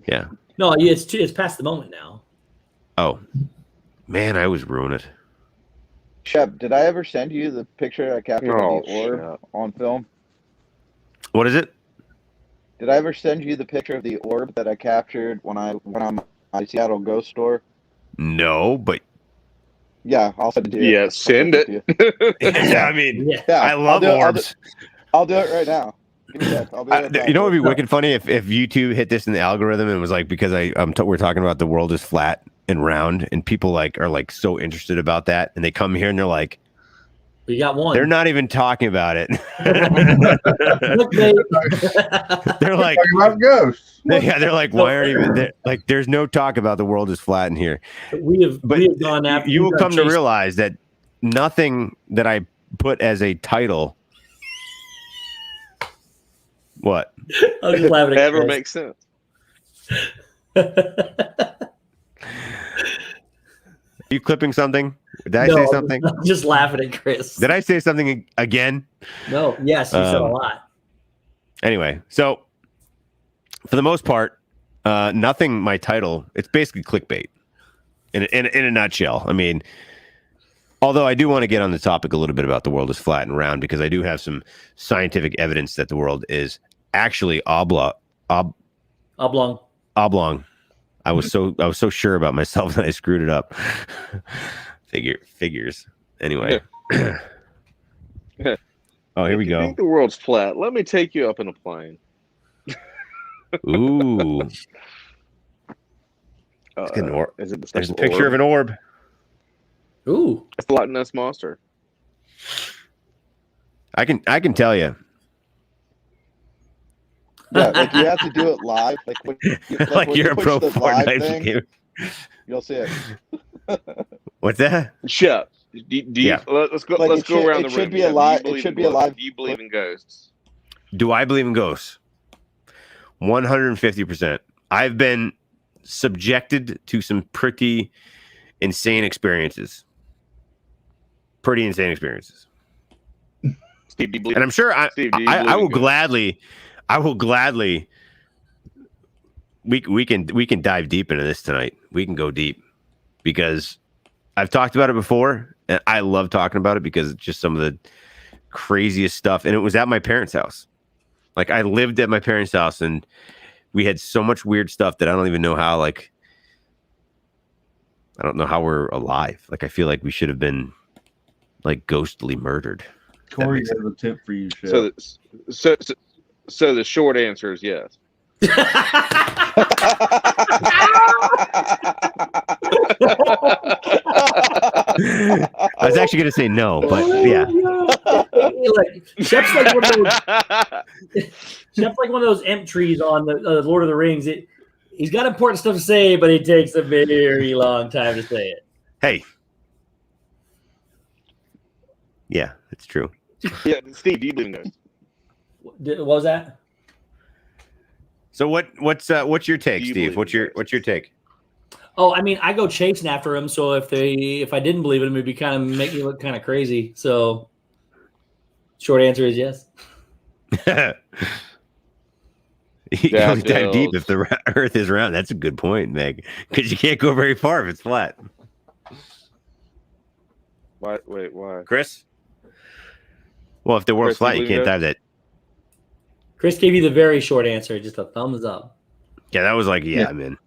Yeah. No, it's past the moment now. Oh, man, I always ruin it. Shep, did I ever send you the picture I captured of the orb on film? What is it? Did I ever send you the picture of the orb that I captured when I went on my Seattle ghost tour? No, but yeah, I'll send it to you. Yeah, send it. Yeah, I mean, yeah, I love orbs. I'll do it right now. Give me a sec. I'll do it you know what would be wicked funny if YouTube hit this in the algorithm and was like, because we're talking about the world is flat and round, and people are so interested about that, and they come here and they're like, we got one. They're not even talking about it. They're like, about ghosts. Yeah, they're like, why aren't even like? There's no talk about the world is flat in here. We have gone after. You will come to realize that nothing that I put as a title. What? I was just laughing at Ever Chris. makes sense. you clipping something? Did I No, say something? I'm just laughing at Chris. Did I say something again? No. Yes, you said a lot. Anyway, so for the most part, nothing. My title, it's basically clickbait. In a nutshell. I mean, although I do want to get on the topic a little bit about the world is flat and round, because I do have some scientific evidence that the world is actually oblong. Oblong. I was so sure about myself that I screwed it up. Figures. Anyway. Oh, here we If go. you think the world's flat, let me take you up in a plane. Ooh. It's an orb. Is it the There's a picture of an orb. Ooh. It's the Loch Ness Monster. I can tell you. Yeah, like you have to do it live. Like, when Like when you're you a push pro the live Fortnite thing, gamer. you'll see it. What's that? Shep, do you, Yeah. let's go. Like, let's it go should- around it the should room. be Shep, a live- do you it should believe be a in live- Do you believe in ghosts? Do I believe in ghosts? 150%. I've been subjected to some pretty insane experiences. Steve, do you believe? And I'm sure Steve, do you I believe will in ghosts? gladly. We can dive deep into this tonight. We can go deep because I've talked about it before, and I love talking about it because it's just some of the craziest stuff. And it was at my parents' house. Like, I lived at my parents' house, and we had so much weird stuff that I don't even know how. Like, I don't know how we're alive. Like, I feel like we should have been like ghostly murdered. Corey makes has a tip for you, Shep. So the short answer is yes. I was actually going to say no, but yeah. Like, Shep's like one of those imp trees on the Lord of the Rings. He's got important stuff to say, but it takes a very long time to say it. Hey. Yeah, it's true. Yeah, Steve, do you believe in ghosts? What was that? So what's your take, Do you Steve? believe What's in your take? Oh, I mean, I go chasing after him. So if I didn't believe in him, it'd be kind of make me look kind of crazy. So, short answer is yes. You can only dive deep if the Earth is round. That's a good point, Meg, because you can't go very far if it's flat. Why? Wait, why? Chris? Well, if the world's Chris, flat, you can't dive that. Chris gave you the very short answer, just a thumbs up. Yeah, that was like, yeah, Yeah. I'm in.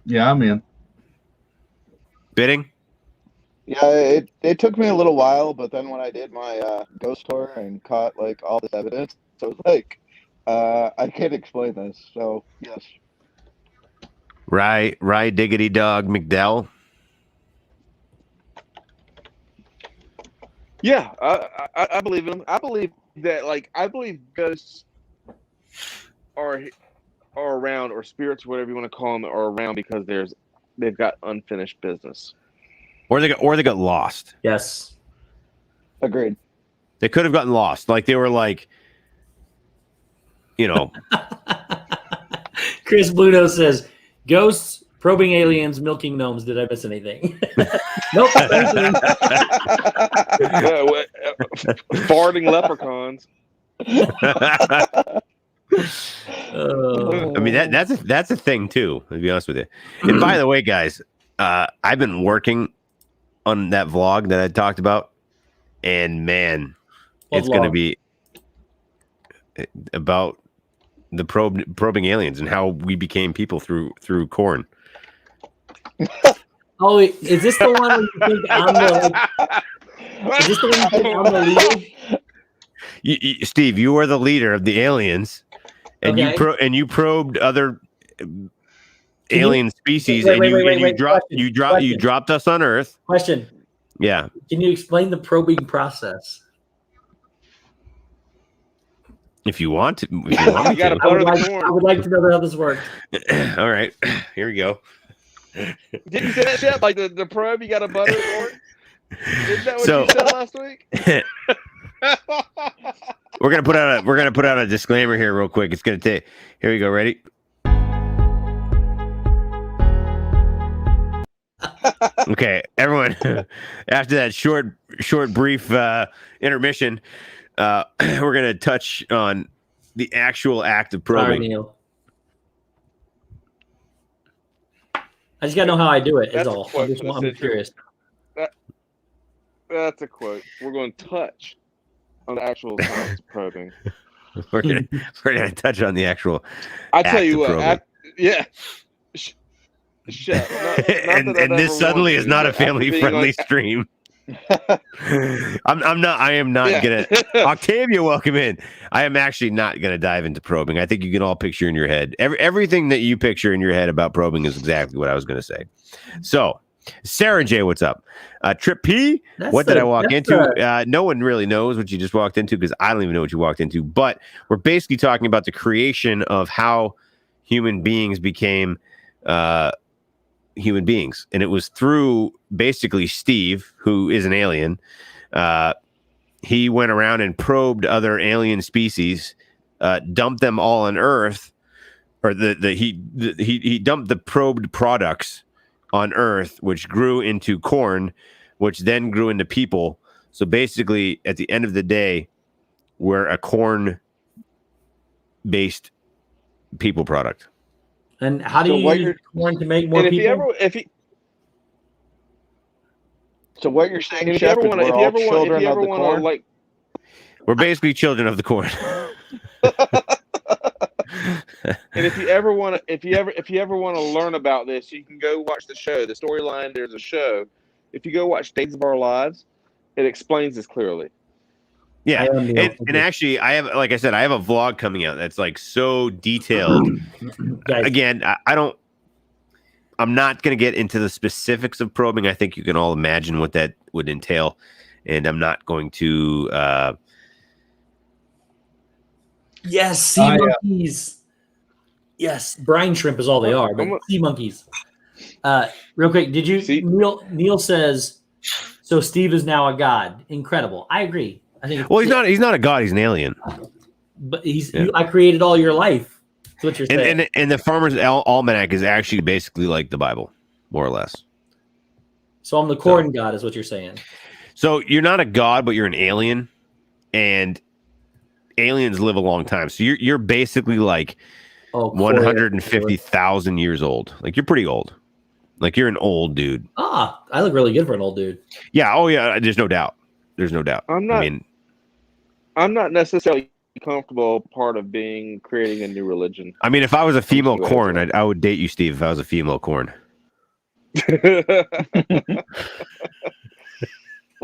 Yeah, I'm in. Bidding? Yeah, it took me a little while, but then when I did my ghost tour and caught like all this evidence, so it was like I can't explain this. So yes. Rye diggity dog McDowell. Yeah, I believe in them. I believe that, like, I believe ghosts are around, or spirits, whatever you want to call them, are around because they've got unfinished business. Or they got lost. Yes. Agreed. They could have gotten lost. Like, they were like, you know. Chris Bluto says, ghosts, probing aliens, milking gnomes. Did I miss anything? Nope. Farting leprechauns. I mean, that's a thing too, to be honest with you. And by the way, guys, I've been working on that vlog that I talked about, and man, it's going to be about the probing aliens and how we became people through corn. Oh, is this the one where you think I'm the? Is this the one you think I'm the leader? Steve, you are the leader of the aliens, and Okay. you probed other alien species, wait, and wait, you dropped us on Earth. Question. Yeah. Can you explain the probing process? If you want to, if you want me You gotta to. butter the corn. I would like to know how this works. All right, here we go. Didn't you say that shit? Like the probe, you got to butter the corn? Isn't that what So- you said last week? We're gonna put out a disclaimer here real quick. It's gonna take. Here we go. Ready? Okay, everyone. After that short, brief intermission, we're gonna touch on the actual act of Sorry, probing. Neil. I just gotta know how I do it. Is That's a all. quote for the I'm century. curious. That's a quote. We're going to touch on the actual science of probing. We're gonna touch on the actual. I tell act you of what. probing. Yeah. Shep, and this suddenly is not a family-friendly stream. I am not gonna. Octavia, welcome in. I am actually not gonna dive into probing. I think you can all picture in your head. Everything that you picture in your head about probing is exactly what I was gonna say. So, Sarah J, what's up? Trip P, what did I walk into? No one really knows what you just walked into because I don't even know what you walked into. But we're basically talking about the creation of how human beings became human beings, and it was through basically Steve, who is an alien. He went around and probed other alien species, dumped them all on Earth, or he dumped the probed products on Earth, which grew into corn, which then grew into people. So basically, at the end of the day, we're a corn-based people product. And how do you use corn to make more people? So what you're saying, if Shep, you ever is we're all children of the want corn? to like, we're basically children of the corn. and if you ever want to learn about this, you can go watch the show. The storyline, there's a show. If you go watch Days of Our Lives, it explains this clearly. Yeah, and actually, I have, like I said, I have a vlog coming out that's like so detailed. Again, I'm not going to get into the specifics of probing. I think you can all imagine what that would entail, and I'm not going to. Yes, sea monkeys. Yes, brine shrimp is all they are, but sea monkeys. Real quick, did you? Neil says, so Steve is now a god. Incredible. I agree. I think. Well, he's not a god. He's an alien. But I created all your life. That's what you're saying. And the Farmer's Almanac is actually basically like the Bible, more or less. So I'm the corn god, is what you're saying. So you're not a god, but you're an alien, and aliens live a long time. So you're basically like 150,000 years old. Like you're pretty old. Like you're an old dude. I look really good for an old dude. Yeah. Oh yeah. There's no doubt. I'm not necessarily comfortable part of creating a new religion. I mean, if I was a female corn, I would date you, Steve. If I was a female corn.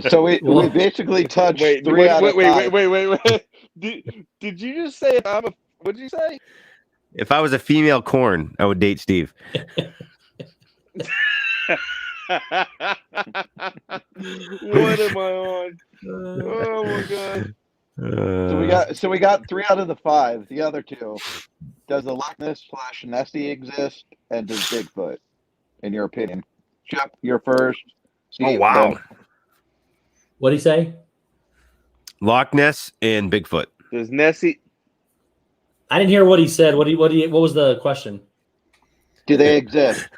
So we basically touched wait. Did you just say what did you say? If I was a female corn, I would date Steve. What am I on? Oh my god. So we got 3 out of the 5. The other 2. Does the Loch Ness / Nessie exist, and does Bigfoot, in your opinion? Shep, you're first. Oh wow. What'd he say? Loch Ness and Bigfoot. Does Nessie? I didn't hear what he said. What was the question? Do they exist?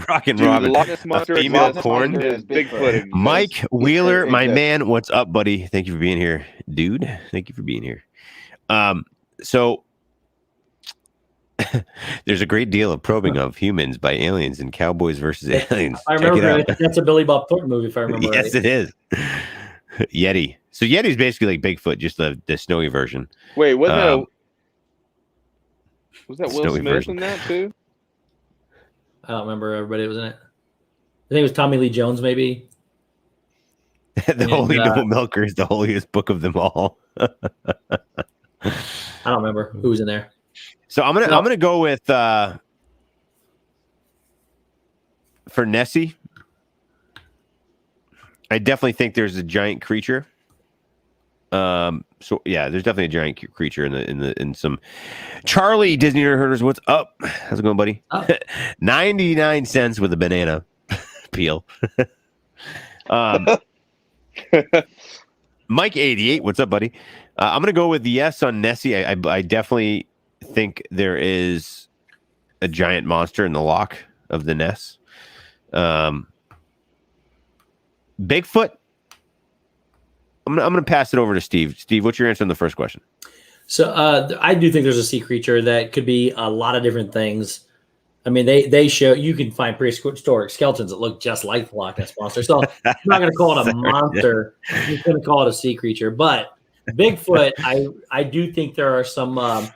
Rockin' Robin. A female corn. Bigfoot. Mike Wheeler, my man, what's up, buddy? Thank you for being here, dude. Thank you for being here. So there's a great deal of probing of humans by aliens and Cowboys versus Aliens. I remember that's a Billy Bob Thornton movie, if I remember right. Yes, it is. Yeti. So Yeti's basically like Bigfoot, just the snowy version. Wait, was that Will Smith version. in that too? I don't remember everybody was in it. I think it was Tommy Lee Jones, maybe. The Holy Noble Milker is the holiest book of them all. I don't remember who was in there. So I'm gonna go with for Nessie. I definitely think there's a giant creature. So yeah, there's definitely a giant creature in some. Charlie Disney Herders, what's up? How's it going, buddy? 99 cents with a banana peel. Mike 88, what's up, buddy? I'm gonna go with yes on Nessie. I definitely think there is a giant monster in the loch of the Ness. Bigfoot. I'm gonna pass it over to Steve. Steve, what's your answer on the first question? So I do think there's a sea creature that could be a lot of different things. I mean, they show you can find prehistoric skeletons that look just like the Loch Ness monster. So I'm not going to call it a monster. I'm going to call it a sea creature. But Bigfoot, I do think there are some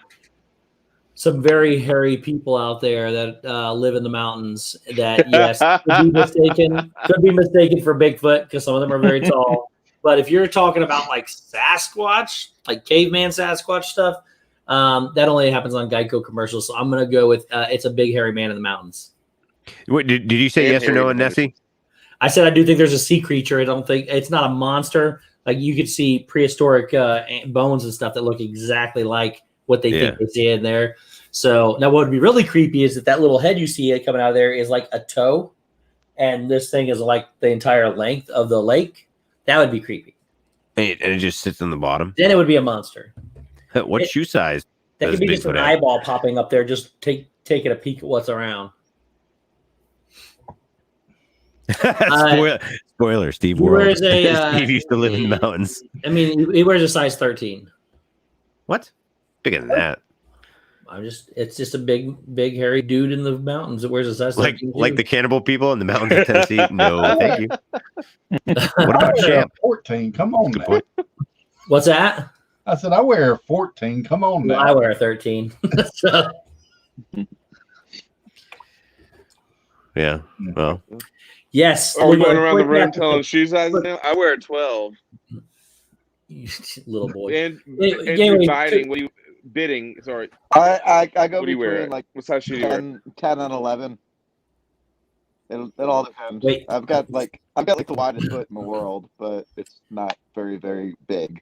very hairy people out there that live in the mountains that, yes, could be mistaken for Bigfoot because some of them are very tall. But if you're talking about like Sasquatch, like caveman Sasquatch stuff, that only happens on Geico commercials. So I'm going to go with it's a big hairy man in the mountains. What, did you say yes or no on Nessie? I said I do think there's a sea creature. I don't think it's not a monster. Like you could see prehistoric bones and stuff that look exactly like what they think they see in there. So now what would be really creepy is that little head you see coming out of there is like a toe. And this thing is like the entire length of the lake. That would be creepy. And it just sits on the bottom. Then it would be a monster. What shoe size? That could be just an eyeball popping up there, just taking a peek at what's around. Spoiler, Steve wears Steve used to live in the mountains. I mean, he wears a size 13. What? Bigger than that. It's just a big hairy dude in the mountains that wears a size 13. Like the cannibal people in the mountains of Tennessee? No, thank you. What about Shep? 14. Come on, man. What's that? I said I wear a 14. Come on, man. I wear a 13. So. Yeah. Well. Yes. Are we going around the room telling shoe sizes now? I wear a 12. Little boy. And biting. What do you bidding? Sorry. I go what do you wear? between like what size shoe do you wear? 10 and 11. It all depends. Wait. I've got like the widest foot in the world, but it's not very, very big.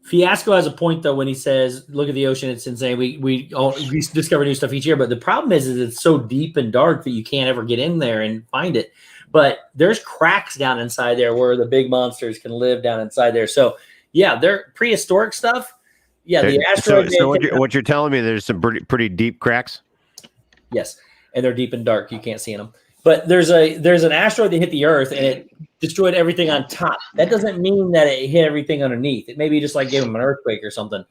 Fiasco has a point though when he says, "Look at the ocean; it's insane. We discover new stuff each year, but the problem is it's so deep and dark that you can't ever get in there and find it. But there's cracks down inside there where the big monsters can live down inside there. So yeah, they're prehistoric stuff. Yeah, the asteroid. So what you're telling me, there's some pretty deep cracks. Yes, and they're deep and dark. You can't see them. But there's an asteroid that hit the Earth and it destroyed everything on top. That doesn't mean that it hit everything underneath. It maybe just like gave them an earthquake or something.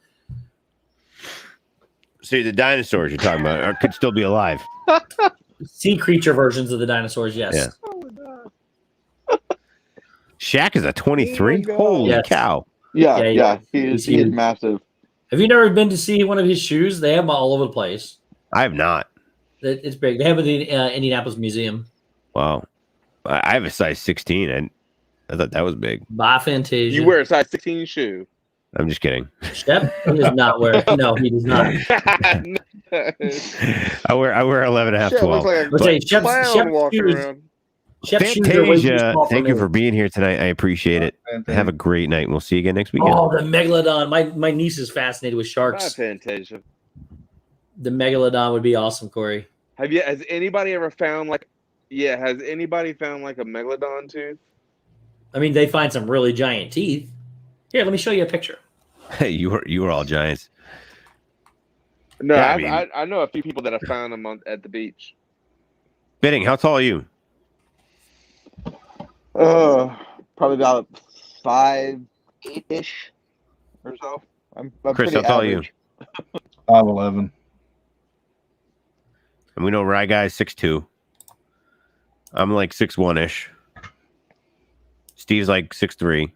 See, the dinosaurs you're talking about could still be alive. Sea creature versions of the dinosaurs, yes. Yeah. Shaq is a 23. Holy cow! Yeah. He is massive. Have you never been to see one of his shoes? They have them all over the place. I have not. It's big. They have it in the Indianapolis Museum. Wow. I have a size 16, and I thought that was big. By Fantasia. You wear a size 16 shoe. I'm just kidding. Shep, he does not wear. No, he does not. I wear 11 and a half, 12. Like Fantasia, thank you for being here tonight. I appreciate it. Have a great night. We'll see you again next weekend. Oh, the megalodon. My niece is fascinated with sharks. Fantasia. The megalodon would be awesome, Corey. Has anybody ever found like a megalodon tooth? I mean, they find some really giant teeth. Here, let me show you a picture. Hey, you were all giants. No, yeah, I know a few people that have found them at the beach. Bidding, how tall are you? Probably about 5'8" or so. I'm Chris, how tall are you? 5'11". And we know Rye Guy's 6'2". I'm like 6'1"-ish. Steve's like 6'3".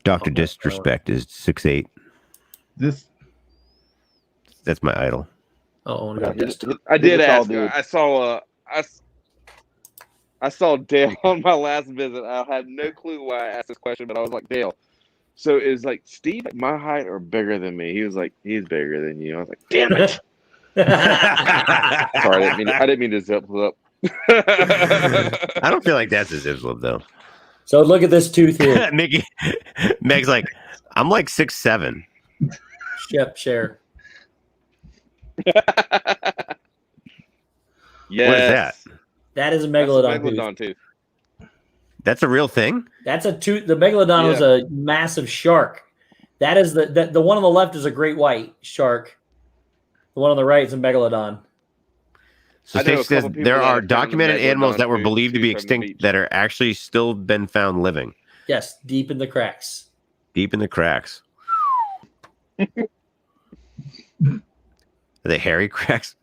Dr. Disrespect is 6'8". That's my idol. Oh, I did ask. I saw Dale on my last visit. I had no clue why I asked this question, but I was like, Dale, so is like Steve at my height or bigger than me? He was like, he's bigger than you. I was like, damn it. Sorry, I didn't mean to zip up. I don't feel like that's a zip slip though. So look at this tooth here. Meg's like, I'm like 6'7". Shep, share. Yes. What is that? That is a megalodon tooth. That's a real thing? That's a tooth. The megalodon was a massive shark. That is the one on the left is a great white shark. The one on the right is a megalodon. So I know a Stacey says couple people there that are have found documented animals that were megalodon believed to be food from the extinct beach. that are actually still been found living Yes, deep in the cracks. deep in the cracks. Are they hairy cracks?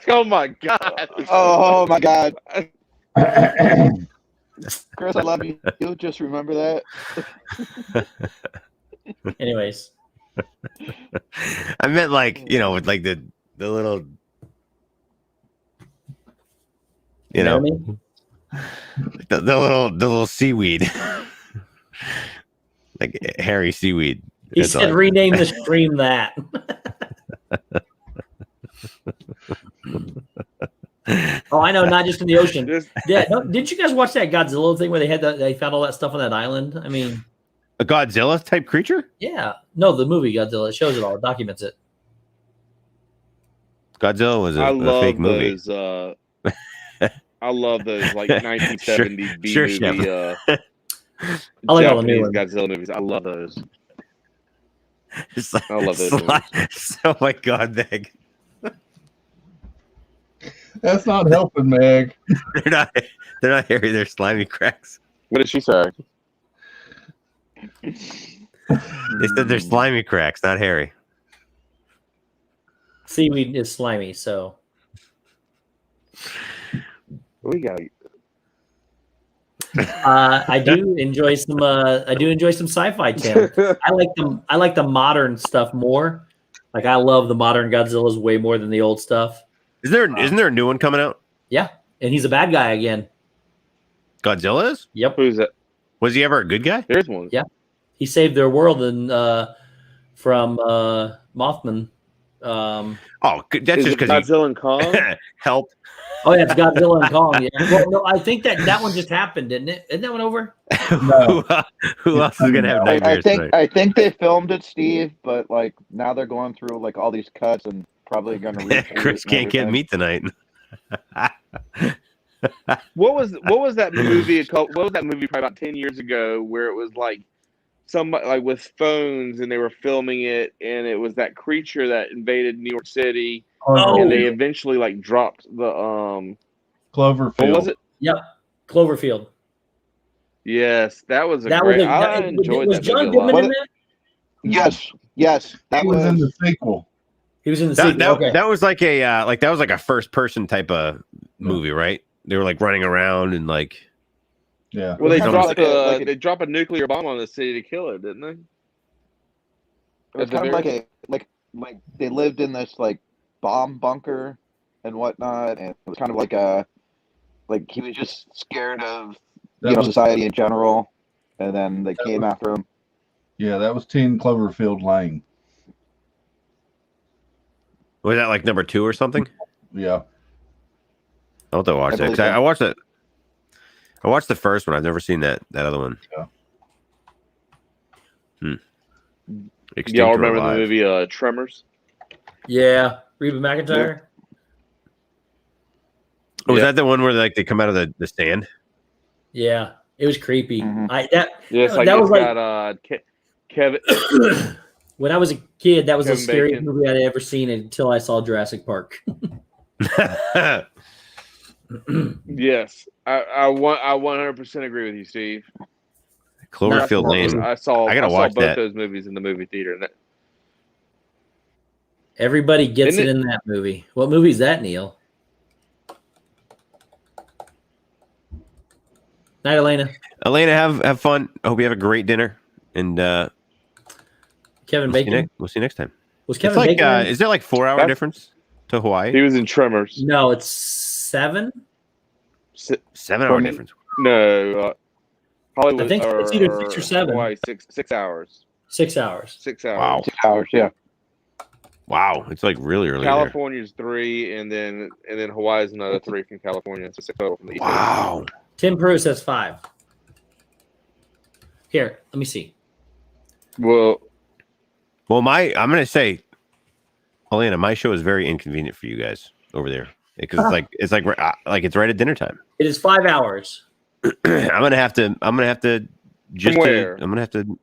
Oh my god! Oh my god, Chris, I love you. You just remember that. Anyways, I meant like, with like the little, know what I mean? the little seaweed, like hairy seaweed. He That's said, all. rename the stream that. Oh, I know, not just in the ocean. Just- Yeah, no, didn't you guys watch that Godzilla thing where they found all that stuff on that island? I mean, A Godzilla type creature? yeah. No, the movie Godzilla, it shows it all, it documents it. Godzilla was I a love fake movie. those. I love those like 1970s B Sure, movie. Shep. I like all the new Japanese ones. Godzilla movies. I love those. It's like, I love those oh my god, Meg. That's not helping, Meg. They're not hairy, they're slimy cracks. What did she say? They said they're slimy cracks, not hairy. Seaweed is slimy, so We got. I do enjoy some sci-fi, Tim. I like the modern stuff more. Like I love the modern Godzillas way more than the old stuff. Isn't there a new one coming out? Yeah, and he's a bad guy again. Godzilla is? Yep, Who's that? Was he ever a good guy? There's one. Yeah. He saved their world and from Mothman. Oh, that's Is just it because Godzilla and Kong. help. Oh yeah, it's Godzilla and Kong. Yeah. Well, no, I think that one just happened, didn't it? Isn't that one over? No. Who else is gonna have nightmares tonight? I think they filmed it, Steve, but like now they're going through like all these cuts and probably going to. Chris can't get meat tonight. What was that movie? What was that movie probably about 10 years ago where it was like somebody like with phones and they were filming it and it was that creature that invaded New York City Oh. and they eventually like dropped the Cloverfield. what was it? Yep, Cloverfield. Yes, that was a That great. was I enjoyed was that John movie a lot. Goodman in that? Yes, that He was in the sequel. He was in the sequel. Okay. That was like a first person type of movie, right? They were like running around and like Yeah. Well, they It was dropped like a- they drop a nuclear bomb on the city to kill it, didn't they? It was kind of like they lived in this like bomb bunker and whatnot, and it was kind of like he was just scared of That was, society in general, and then they came after him. yeah, that was 10 Cloverfield Lane. was that like number 2 or something? Yeah. I'll have to watch I that. 'Cause believe I watched it. I watched the first one. I've never seen that other one. Yeah. Extinct Y'all or remember Alive. the movie Tremors? Yeah, Reba McEntire. Oh, was Yeah. that the one where like they come out of the stand? Yeah, it was creepy. Mhm. Yeah, it's that like was it's like got Kevin. when I was a kid. That was the Kevin scariest Bacon. movie I'd ever seen until I saw Jurassic Park. Yes, I 100% agree with you, Steve. Cloverfield Lane. I saw watch both that. those movies in the movie theater. And Everybody gets Isn't it in that movie. What movie is that, Neil? Night, Elena. Elena, have fun. I hope you have a great dinner. And Kevin Bacon. we'll see you next time. Was It's Kevin like Bacon? in it? is there like 4 hour That's- difference to Hawaii? he was in Tremors. No, it's 7. 7 hour From- difference. No, Hollywood. I think it's either 6 or 7. Hawaii, 6 hours. 6 hours. 6 hours. Wow. 6 hours, yeah. Wow. It's like really early there. California's 3, and then Hawaii's another 3 from California. So 6 total from the East Coast. Wow. Tim Pruitt says 5. Here, let me see. Well, Well, I'm gonna say, Elena, my show is very inconvenient for you guys over there because it's like it's right at dinner time. It is 5 hours. I'm gonna have to From where? I'm gonna have to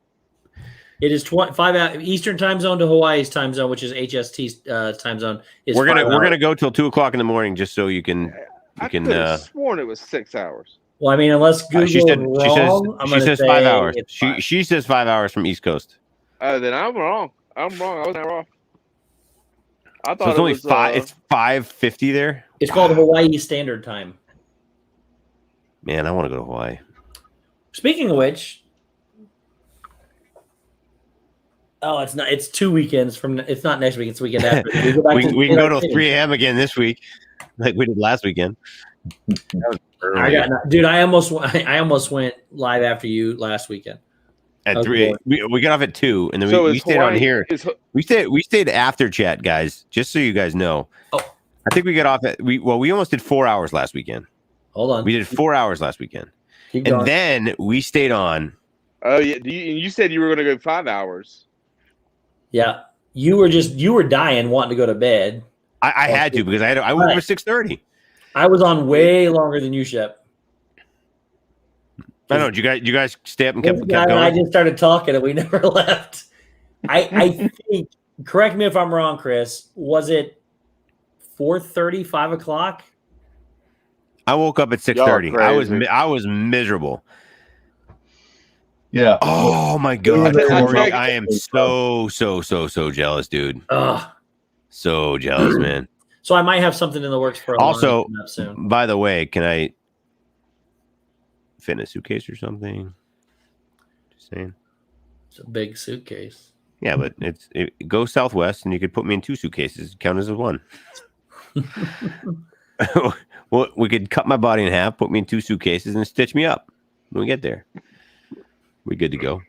It is 5 hours Eastern time zone to Hawaii's time zone, which is HST time zone. Is We're 5 gonna hours. go till 2:00 in the morning just so you can. I could have sworn it was 6 hours. Well, I mean, unless Google she is says wrong, I'm she going to says say 5 hours. it's 5. She says 5 hours from East Coast. Then I'm wrong. I'm wrong. I was not wrong. I thought So it's it only was, 5. It's 5:50 there. It's called Hawaii Standard Time. Man, I want to go to Hawaii. Speaking of which, it's not. It's 2 weekends from. It's not next week. It's the weekend after. We can go till 3 a.m. again this week, like we did last weekend. Dude, I almost went live after you last weekend. At 3, we got off at 2, and then we stayed on here. We stayed after chat, guys. Just so you guys know. Oh, I think we got off at we almost did 4 hours last weekend. Hold on, we did 4 hours last weekend, and then we stayed on. Oh yeah, you said you were going to go 5 hours. Yeah, you were dying, wanting to go to bed. I had to because I woke up at 6:30. I was on way longer than you, Shep. I know. Did you guys stay up and kept going? I just started talking and we never left. I think. Correct me if I'm wrong, Chris. Was it 4:30, 5 o'clock? I woke up at 6:30. I was miserable. Yeah. Oh my God, Corey! I am so jealous, dude. So jealous, man. So I might have something in the works for a also. Soon. By the way, can I fit in a suitcase or something? Just saying. It's a big suitcase. Yeah, but it goes Southwest, and you could put me in 2 suitcases. Count as one. Well, we could cut my body in half, put me in 2 suitcases, and stitch me up when we get there. We're good to go.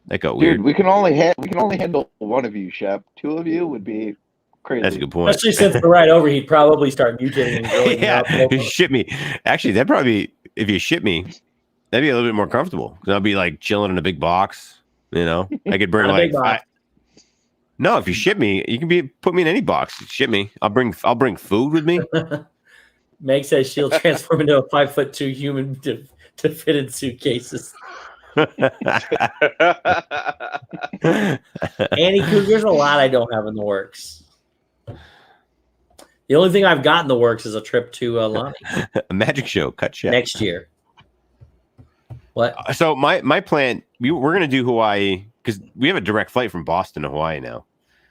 That got weird. Dude, we can only handle one of you, Shep. 2 of you would be crazy. That's a good point. Especially since the ride over, he'd probably start mutating and growing up. If you ship me. Actually, that'd probably if you ship me, that'd be a little bit more comfortable. Because I'll be like chilling in a big box. You know, I could bring like. No, if you ship me, you can put me in any box. Ship me. I'll bring food with me. Meg says she'll transform into a 5'2" human to fit in suitcases. Annie Coog, there's a lot I don't have in the works. The only thing I've got in the works is a trip to Lonnie. A magic show, cut check. Next year. What? So my plan, we're going to do Hawaii because we have a direct flight from Boston to Hawaii now,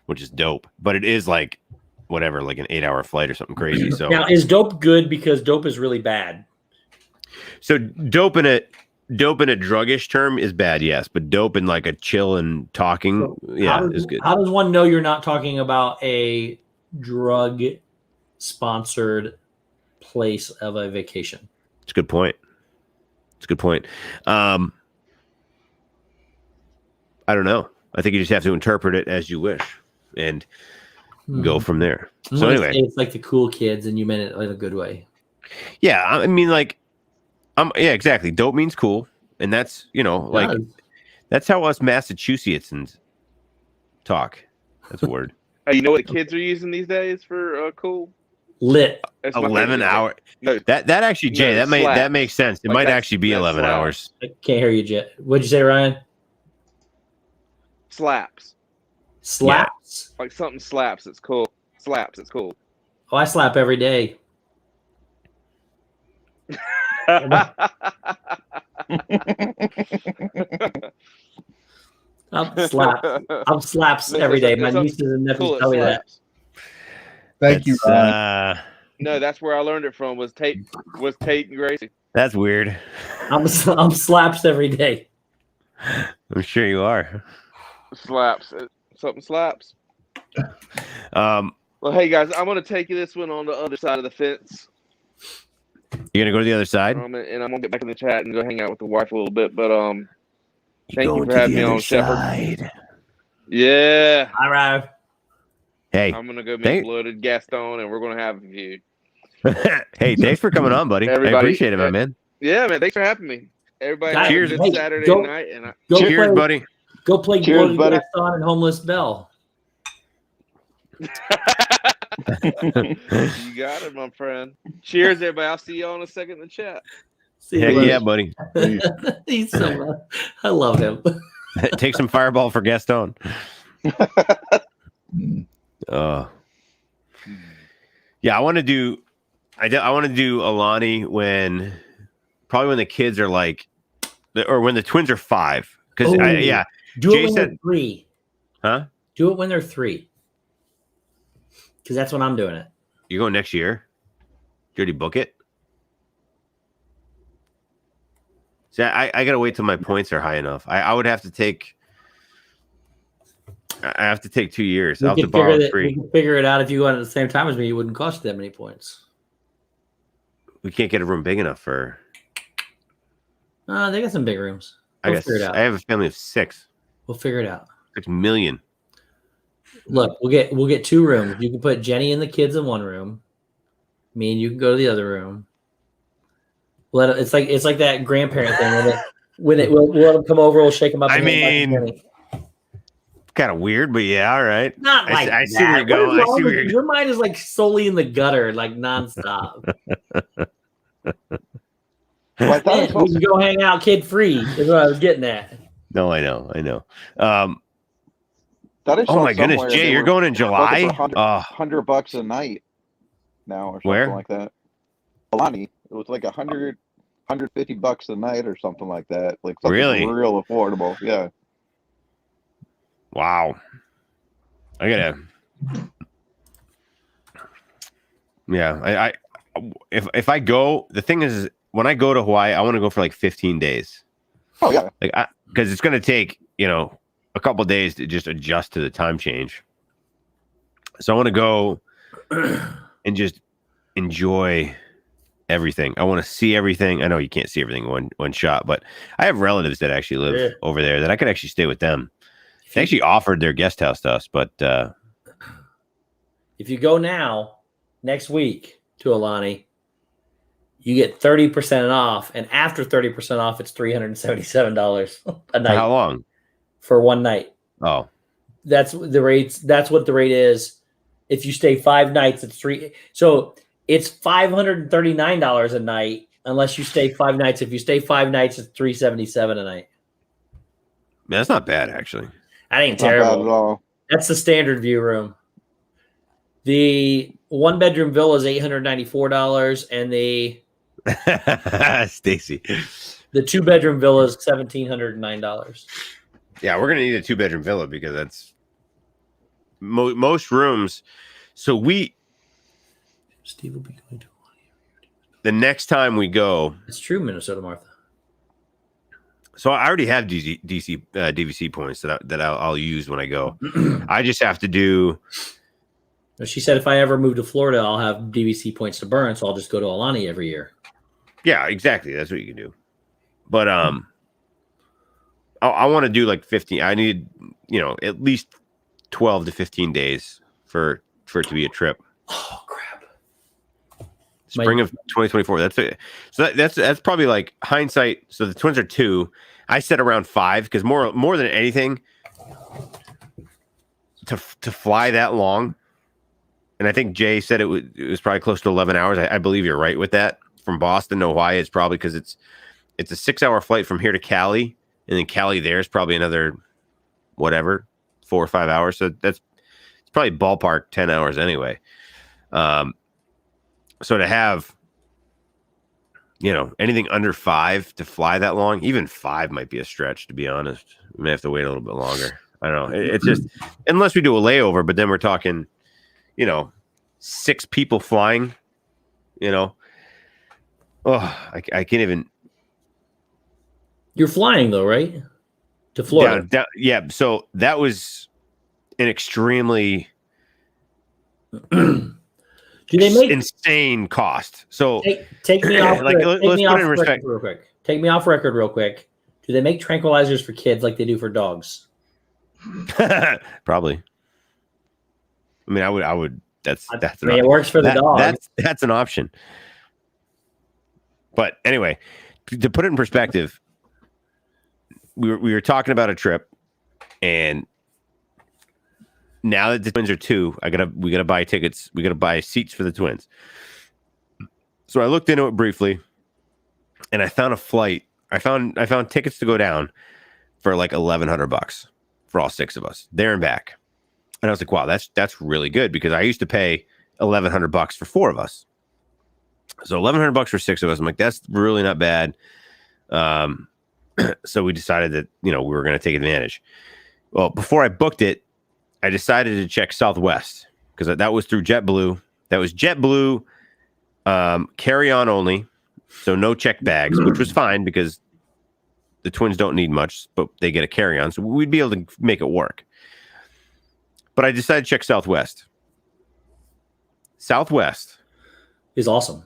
which is dope. But it is like whatever, like an 8-hour flight or something crazy. So now is dope good because dope is really bad? So dope in a druggish term is bad, yes, but dope in like a chill and talking, is good. How does one know you're not talking about a drug sponsored place of a vacation? It's a good point. I don't know. I think you just have to interpret it as you wish and go from there. So anyway, it's like the cool kids, and you meant it in a good way. Yeah, I mean, like, yeah, exactly. Dope means cool, and that's like that's how us Massachusettsans talk. That's a word. Hey, you know what kids are using these days for cool? Lit. 11 hours. No, that actually, Jay, no, that makes sense. It might actually be 11 hours. I can't hear you, Jet. What'd you say, Ryan? Slaps. Slaps? Like something slaps. It's cool. Slaps. It's cool. Oh, I slap every day. I'm slaps every day. My nieces and nephews tell me that. Thank you, Ryan. No, that's where I learned it from. Was Tate and Gracie. That's weird. I'm slaps every day. I'm sure you are. Slaps. Something slaps. Well, hey guys, I'm gonna take this one on the other side of the fence. You're gonna go to the other side, and I'm gonna get back in the chat and go hang out with the wife a little bit. But thank you for having me on, Shepherd. Yeah. All right. Hey, I'm gonna go make bloated Gaston, and we're gonna have a view. Hey, thanks for coming on, buddy. I appreciate it, my man. Yeah, man. Thanks for having me. Everybody, cheers. Have a good Saturday night. And cheers, buddy. Go play bloated Gaston and Homeless Belle. You got it, my friend. Cheers, everybody. I'll see you all in a second in the chat. Yeah, buddy. He's so I love him. Take some Fireball for Gaston. Mm. Yeah, I want to do Alani probably when the kids are like, or when the twins are 5. Because do Jay it when said, they're 3. huh? Do it when they're 3. Because that's when I'm doing it. You going next year? Did you already book it? See, I gotta wait till my points are high enough. I would have to take. I have to take 2 years. I'll have to borrow 3. We can figure it out. If you go in at the same time as me, it wouldn't cost you that many points. We can't get a room big enough for. They got some big rooms. I We'll guess figure it out. I have a family of 6. We'll figure it out. 6 million. Look, we'll get 2 rooms. You can put Jenny and the kids in one room. Me and you can go to the other room. It's like that grandparent thing we'll let them come over. We'll shake them up. I mean, kind of weird, but yeah, all right. Not like I see where you're going. I see where you're. Your mind is like solely in the gutter, like nonstop. We can go hang out kid free. Is what I was getting at. No, I know. Oh my goodness, Jay, you're going in July? $100 a night now, or something Where? like that. Alani, it was like $150 a night or something like that. Like something really real affordable. Yeah. Wow. I gotta. Yeah, I if I go, the thing is, when I go to Hawaii, I want to go for like 15 days. Oh yeah. Like, because it's gonna take a couple of days to just adjust to the time change. So I want to go and just enjoy everything. I want to see everything. I know you can't see everything in one shot, but I have relatives that actually live over there that I could actually stay with them. They actually offered their guest house to us, but if you go now, next week to Alani, you get 30% off, and after 30% off, it's $377 a night. How long? For one night. Oh, that's the rates. That's what the rate is. If you stay 5 nights, it's $3. So it's $539 a night unless you stay 5 nights. If you stay 5 nights, it's $377 a night. Man, that's not bad actually. That ain't Not terrible. bad at all. That's the standard view room. The 1-bedroom villa is $894, and the Stacy. The 2-bedroom villa is $1,709. Yeah, we're gonna need a 2-bedroom villa because that's most rooms. So Steve will be going to the next time we go. It's true, Minnesota Martha. So I already have DVC points that I'll use when I go. I just have to do. She said if I ever move to Florida, I'll have DVC points to burn, so I'll just go to Alani every year. Yeah, exactly. That's what you can do. But I want to do like 15. I need at least 12 to 15 days for it to be a trip. Oh crap! Spring of 2024. That's it. So that's probably like hindsight. So the twins are 2. I said around 5 because more than anything, to fly that long. And I think Jay said it was probably close to 11 hours. I believe you're right with that. From Boston to Hawaii, it's probably because it's a 6-hour flight from here to Cali, and then Cali there is probably another 4 or 5 hours. So it's probably ballpark 10 hours anyway. So to have, anything under 5 to fly that long, even 5 might be a stretch, to be honest. We may have to wait a little bit longer. I don't know. It's just, unless we do a layover, but then we're talking, 6 people flying, Oh, I can't even. You're flying though, right? To Florida. Yeah. So that was an extremely Do they make insane cost? So take me off. Like, let's put it in respect real quick. Take me off record real quick. Do they make tranquilizers for kids like they do for dogs? Probably. I mean, I would. That's. It works for the dog. That's an option. But anyway, to put it in perspective, we were talking about a trip, and now that the twins are 2, we gotta buy tickets. We gotta buy seats for the twins. So I looked into it briefly, and I found a flight. I found tickets to go down for like $1,100 for all 6 of us there and back. And I was like, wow, that's really good, because I used to pay $1,100 for 4 of us. So $1,100 for 6 of us. I'm like, that's really not bad. So we decided that, we were going to take advantage. Well, before I booked it, I decided to check Southwest, because that was through JetBlue. That was JetBlue, carry-on only, so no checked bags, which was fine because the twins don't need much, but they get a carry-on, so we'd be able to make it work. But I decided to check Southwest. Southwest is awesome.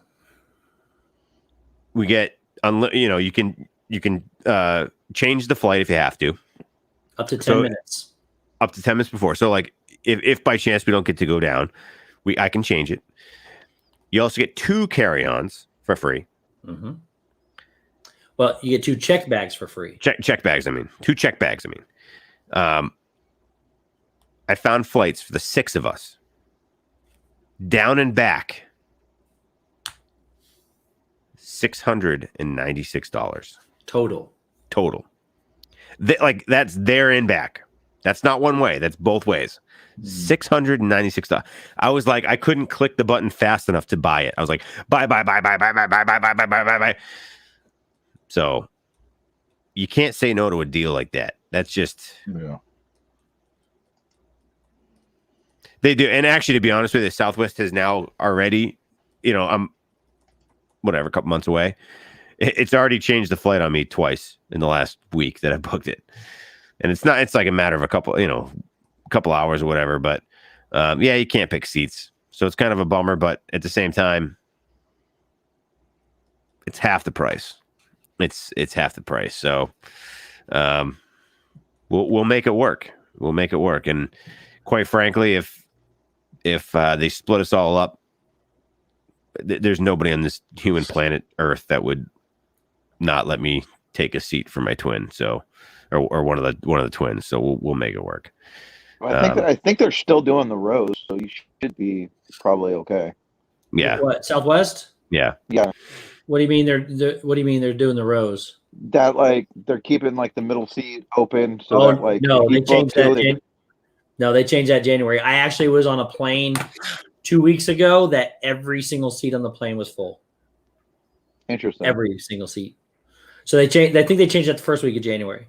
We get, you can change the flight if you have to. Up to 10 minutes. Up to 10 minutes before. So like if by chance we don't get to go down, I can change it. You also get 2 carry-ons for free. Mm-hmm. Well, you get 2 check bags for free. Check bags, I mean. 2 check bags, I mean. I found flights for the 6 of us. Down and back. $696. Total. That's there and back. That's not one way. That's both ways. $696. I was like, I couldn't click the button fast enough to buy it. I was like, buy. So you can't say no to a deal like that. That's just, they do. And actually, to be honest with you, Southwest has now already, I'm a couple months away. It's already changed the flight on me twice in the last week that I booked it. And it's like a matter of a couple hours or whatever. But you can't pick seats. So it's kind of a bummer. But at the same time, it's half the price. It's half the price. So we'll make it work. We'll make it work. And quite frankly, if they split us all up, there's nobody on this human planet Earth that would not let me take a seat for my twin. So, or one of the twins. So we'll make it work. Well, I think they're still doing the rows, so you should be probably okay. Yeah. What, Southwest? Yeah. Yeah. What do you mean they're doing the rows? That they're keeping the middle seat open so that no, they changed that. No, they changed that January. I actually was on a plane 2 weeks ago that every single seat on the plane was full. Interesting. Every single seat. So they changed. I think they changed that the first week of January.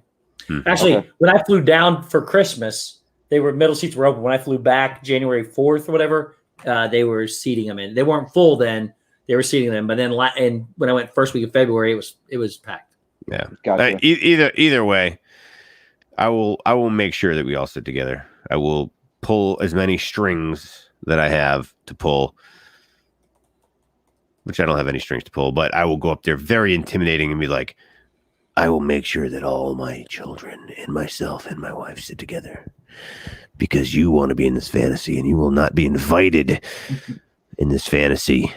Actually, Okay. when I flew down for Christmas, middle seats were open. When I flew back January 4th or whatever, they were seating them in. They weren't full then. They were seating them, but then and when I went first week of February, it was packed. Yeah. Gotcha. Either way, I will make sure that we all sit together. I will pull as many strings that I have to pull, which I don't have any strings to pull, but I will go up there very intimidating and be like, I will make sure that all my children and myself and my wife sit together, because you want to be in this fantasy and you will not be invited in this fantasy.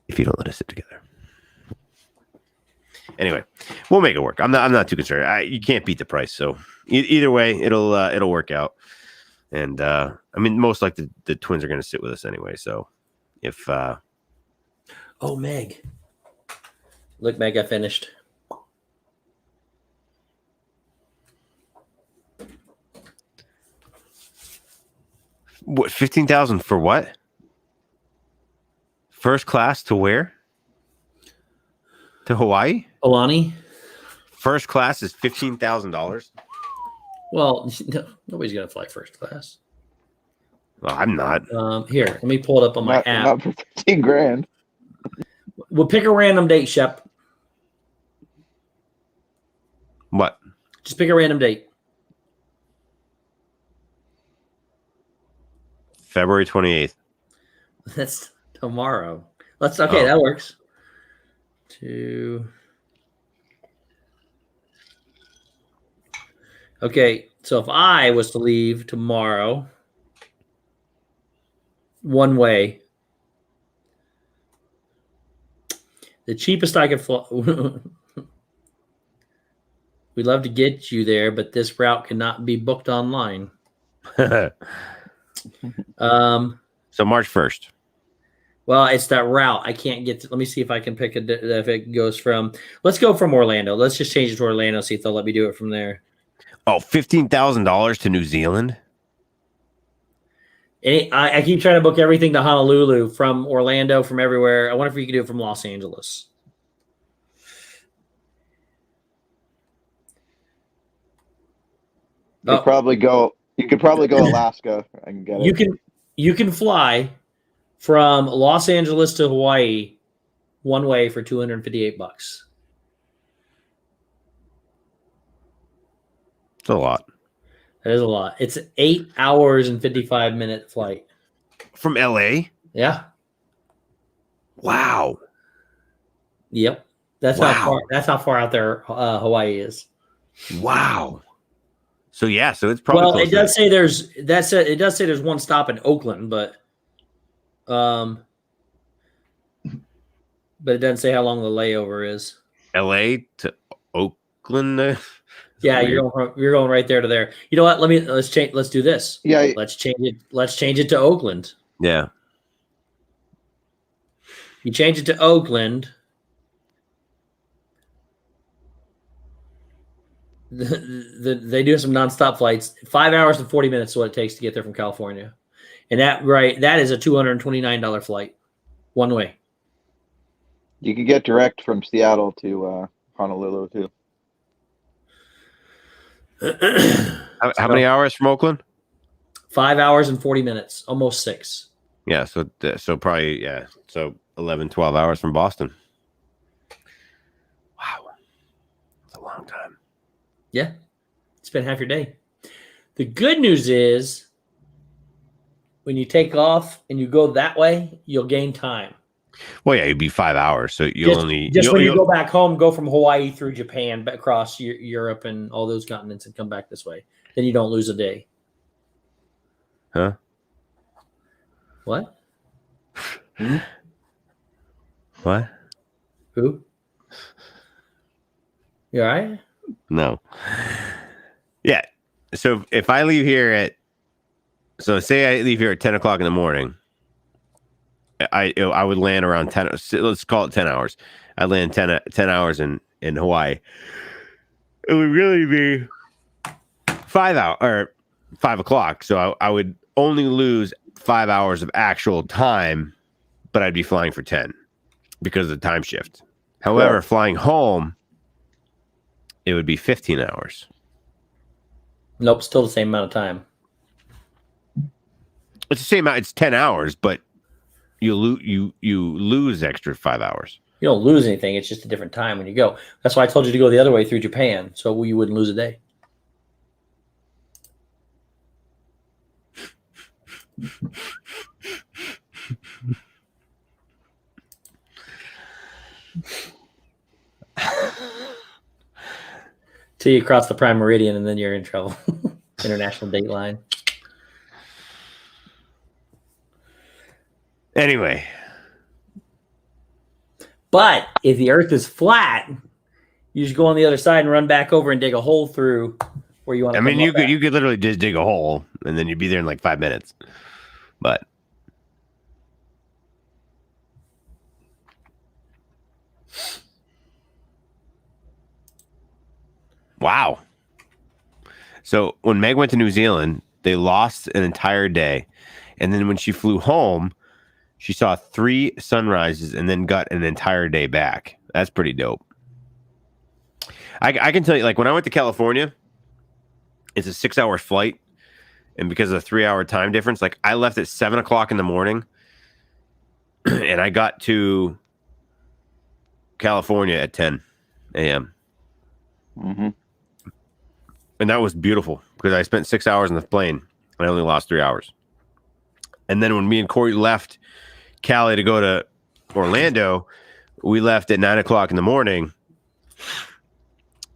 If you don't let us sit together. Anyway, we'll make it work. I'm not too concerned. You can't beat the price. So either way, it'll work out. And most likely the twins are going to sit with us anyway. So if Oh, Meg. Look, Meg, I finished. what, 15,000 for what? First class to where? To Hawaii? Alani? First class is $15,000. Well, nobody's going to fly first class. Well, I'm not. Here, let me pull it up on my app. Not for 15 grand. We'll pick a random date, Shep. What? Just pick a random date. February 28th. That's tomorrow. That works. Okay, so if I was to leave tomorrow, one way, the cheapest I could fly. We'd love to get you there, but this route cannot be booked online. So March 1st. Well, it's that route. I can't get to, let me see if I can pick if it goes from, let's go from Orlando. Let's just change it to Orlando, see if they'll let me do it from there. Oh, $15,000 to New Zealand? I keep trying to book everything to Honolulu from Orlando, from everywhere. I wonder if we can do it from Los Angeles. You could probably go Alaska and get it. You can fly from Los Angeles to Hawaii one way for $258. It's a lot. That is a lot. It's 8 hours and 55-minute flight. From LA? Yeah. Wow. Yep. That's how far out there Hawaii is. Wow. So yeah, so it's probably well. It does say there's one stop in Oakland, but it doesn't say how long the layover is. LA to Oakland. Yeah, you're going right there to there. You know what? Let's change. Let's do this. Yeah. Let's change it. Let's change it to Oakland. Yeah. You change it to Oakland. They do some nonstop flights. 5 hours and 40 minutes is what it takes to get there from California, and that is a $229 flight, one way. You could get direct from Seattle to Honolulu too. How many hours from Oakland? 5 hours and 40 minutes, almost 6. Yeah, so probably, yeah, so 11, 12 hours from Boston. Wow. That's a long time. Yeah. Spend half your day. The good news is when you take off and you go that way, you'll gain time. Well, yeah, it'd be 5 hours, so you'll when you go back home, go from Hawaii through Japan, back across Europe and all those continents, and come back this way. Then you don't lose a day. Huh? What? What? Who? You all right? No. Yeah. So if I leave here say I leave here at 10 o'clock in the morning, I would land around 10. Let's call it 10 hours. I land 10 hours in Hawaii. It would really be 5 hours or 5 o'clock. So I would only lose 5 hours of actual time, but I'd be flying for 10 because of the time shift. However, flying home, it would be 15 hours. Nope, still the same amount of time. It's the same amount. It's 10 hours, but you lose extra 5 hours. You don't lose anything. It's just a different time when you go. That's why I told you to go the other way through Japan, so you wouldn't lose a day. Till you cross the prime meridian, and then you're in trouble. International date line. Anyway. But if the Earth is flat, you just go on the other side and run back over and dig a hole through where you want to. I mean, you could literally just dig a hole, and then you'd be there in like 5 minutes. But wow. So when Meg went to New Zealand, they lost an entire day. And then when she flew home, she saw 3 sunrises and then got an entire day back. That's pretty dope. I can tell you, like, when I went to California, it's a 6-hour flight. And because of the 3-hour time difference, like, I left at 7 o'clock in the morning and I got to California at 10 a.m. Mm-hmm. And that was beautiful because I spent 6 hours in the plane and I only lost 3 hours. And then when me and Corey left Cali to go to Orlando, we left at 9 o'clock in the morning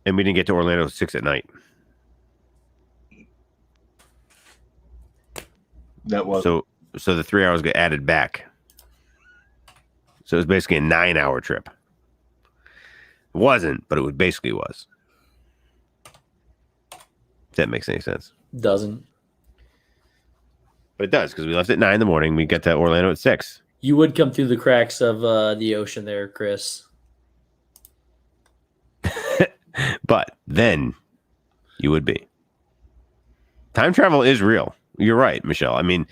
and we didn't get to Orlando at 6 at night. That was so the 3 hours got added back. So it was basically a 9-hour trip. It wasn't, but it basically was. If that makes any sense. Doesn't. But it does, because we left at 9 in the morning. We get to Orlando at 6. You would come through the cracks of the ocean there, Chris. But then you would be. Time travel is real. You're right, Michelle. I mean,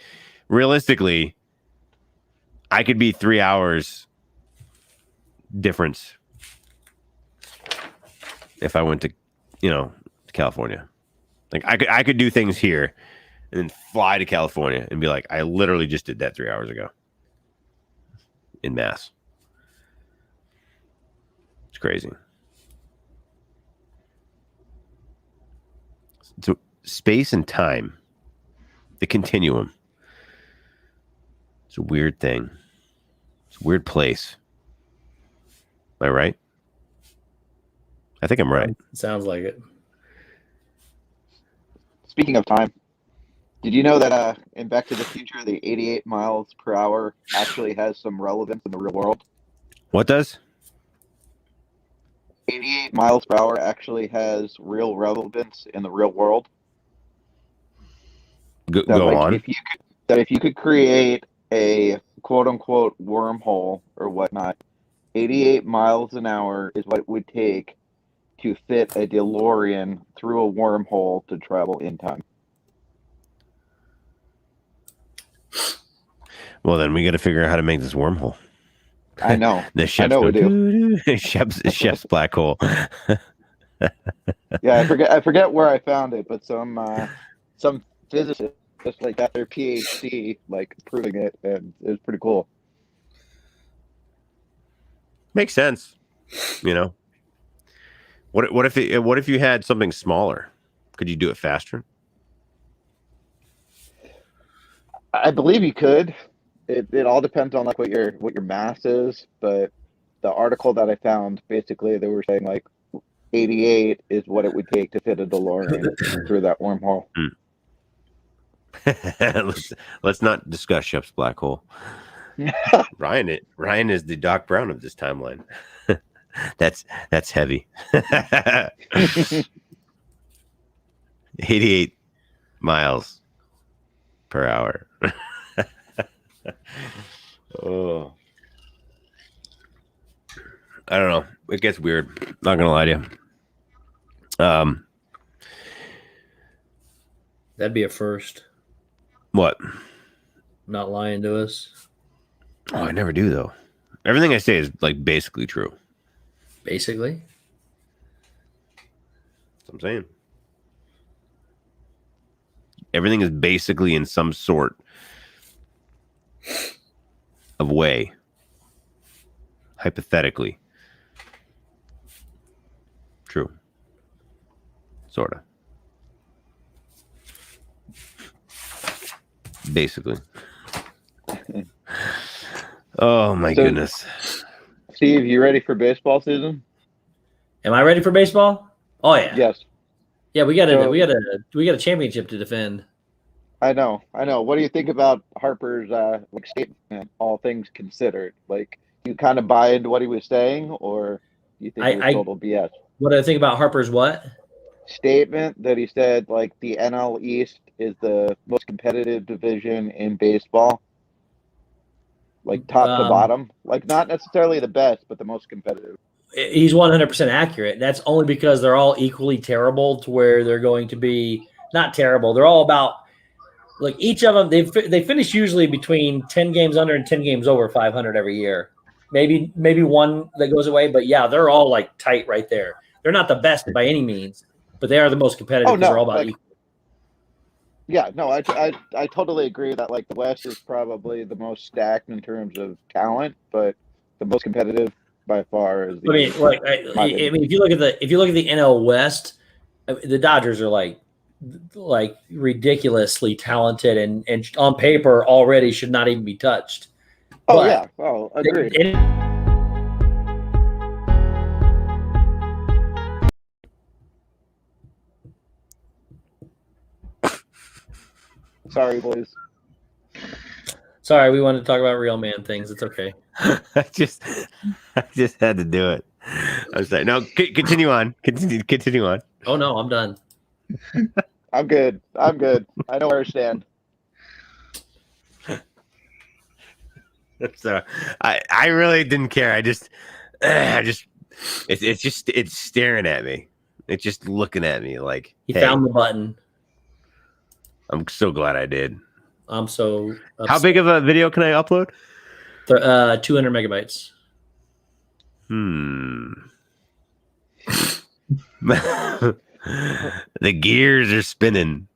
realistically, I could be 3 hours difference if I went to, to California. Like I could do things here and then fly to California and be like, I literally just did that 3 hours ago in Mass. It's crazy. So space and time, the continuum. It's a weird thing. It's a weird place. Am I right? I think I'm right. Sounds like it. Speaking of time, did you know that in Back to the Future, the 88 miles per hour actually has some relevance in the real world? What does? 88 miles per hour actually has real relevance in the real world. Go on. If you could create a quote unquote wormhole or whatnot, 88 miles an hour is what it would take to fit a DeLorean through a wormhole to travel in time. Well, then we got to figure out how to make this wormhole. I know. The Shep's I know we do. Shep's black hole. Yeah, I forget where I found it, but some physicist just like got their PhD like proving it, and it was pretty cool. Makes sense. What if you had something smaller? Could you do it faster? I believe you could. It all depends on like what your mass is, but the article that I found, basically they were saying like 88 is what it would take to fit a DeLorean through that wormhole. Let's not discuss Shep's black hole. Ryan is the Doc Brown of this timeline. That's heavy. 88 miles per hour. Oh, I don't know. It gets weird. Not gonna lie to you. That'd be a first. What? Not lying to us. Oh, I never do though. Everything I say is like basically true. Basically. That's what I'm saying. Everything is basically in some sort of way. Hypothetically. True. Sorta. Basically. Oh my goodness. Steve, you ready for baseball season? Am I ready for baseball? Oh yeah. Yes. Yeah, we got a championship to defend. I know. What do you think about Harper's statement, all things considered? Like, do you kind of buy into what he was saying, or do you think it was total BS? What do I think about Harper's what? Statement that he said, like, the NL East is the most competitive division in baseball. Like, top to bottom. Like, not necessarily the best, but the most competitive. He's 100% accurate. That's only because they're all equally terrible to where they're going to be not terrible. They're all about, like, each of them, they finish usually between 10 games under and 10 games over 500 every year. Maybe one that goes away, but yeah, they're all like tight right there. They're not the best by any means, but they are the most competitive because they're all about equal. Yeah, no, I totally agree that like the West is probably the most stacked in terms of talent, but the most competitive by far is the East. If you look at the NL West, the Dodgers are like ridiculously talented and on paper already should not even be touched. Oh, yeah. Oh, agreed. Sorry, boys. Sorry, we wanted to talk about real man things. It's okay. I just had to do it. I'm sorry. No, continue on. Continue on. Oh no, I'm done. I'm good. I know where I stand. So I really didn't care. it's staring at me. It's just looking at me like, He hey, found the button. I'm so glad I did. I'm so upset. How big of a video can I upload? 200 megabytes. The gears are spinning.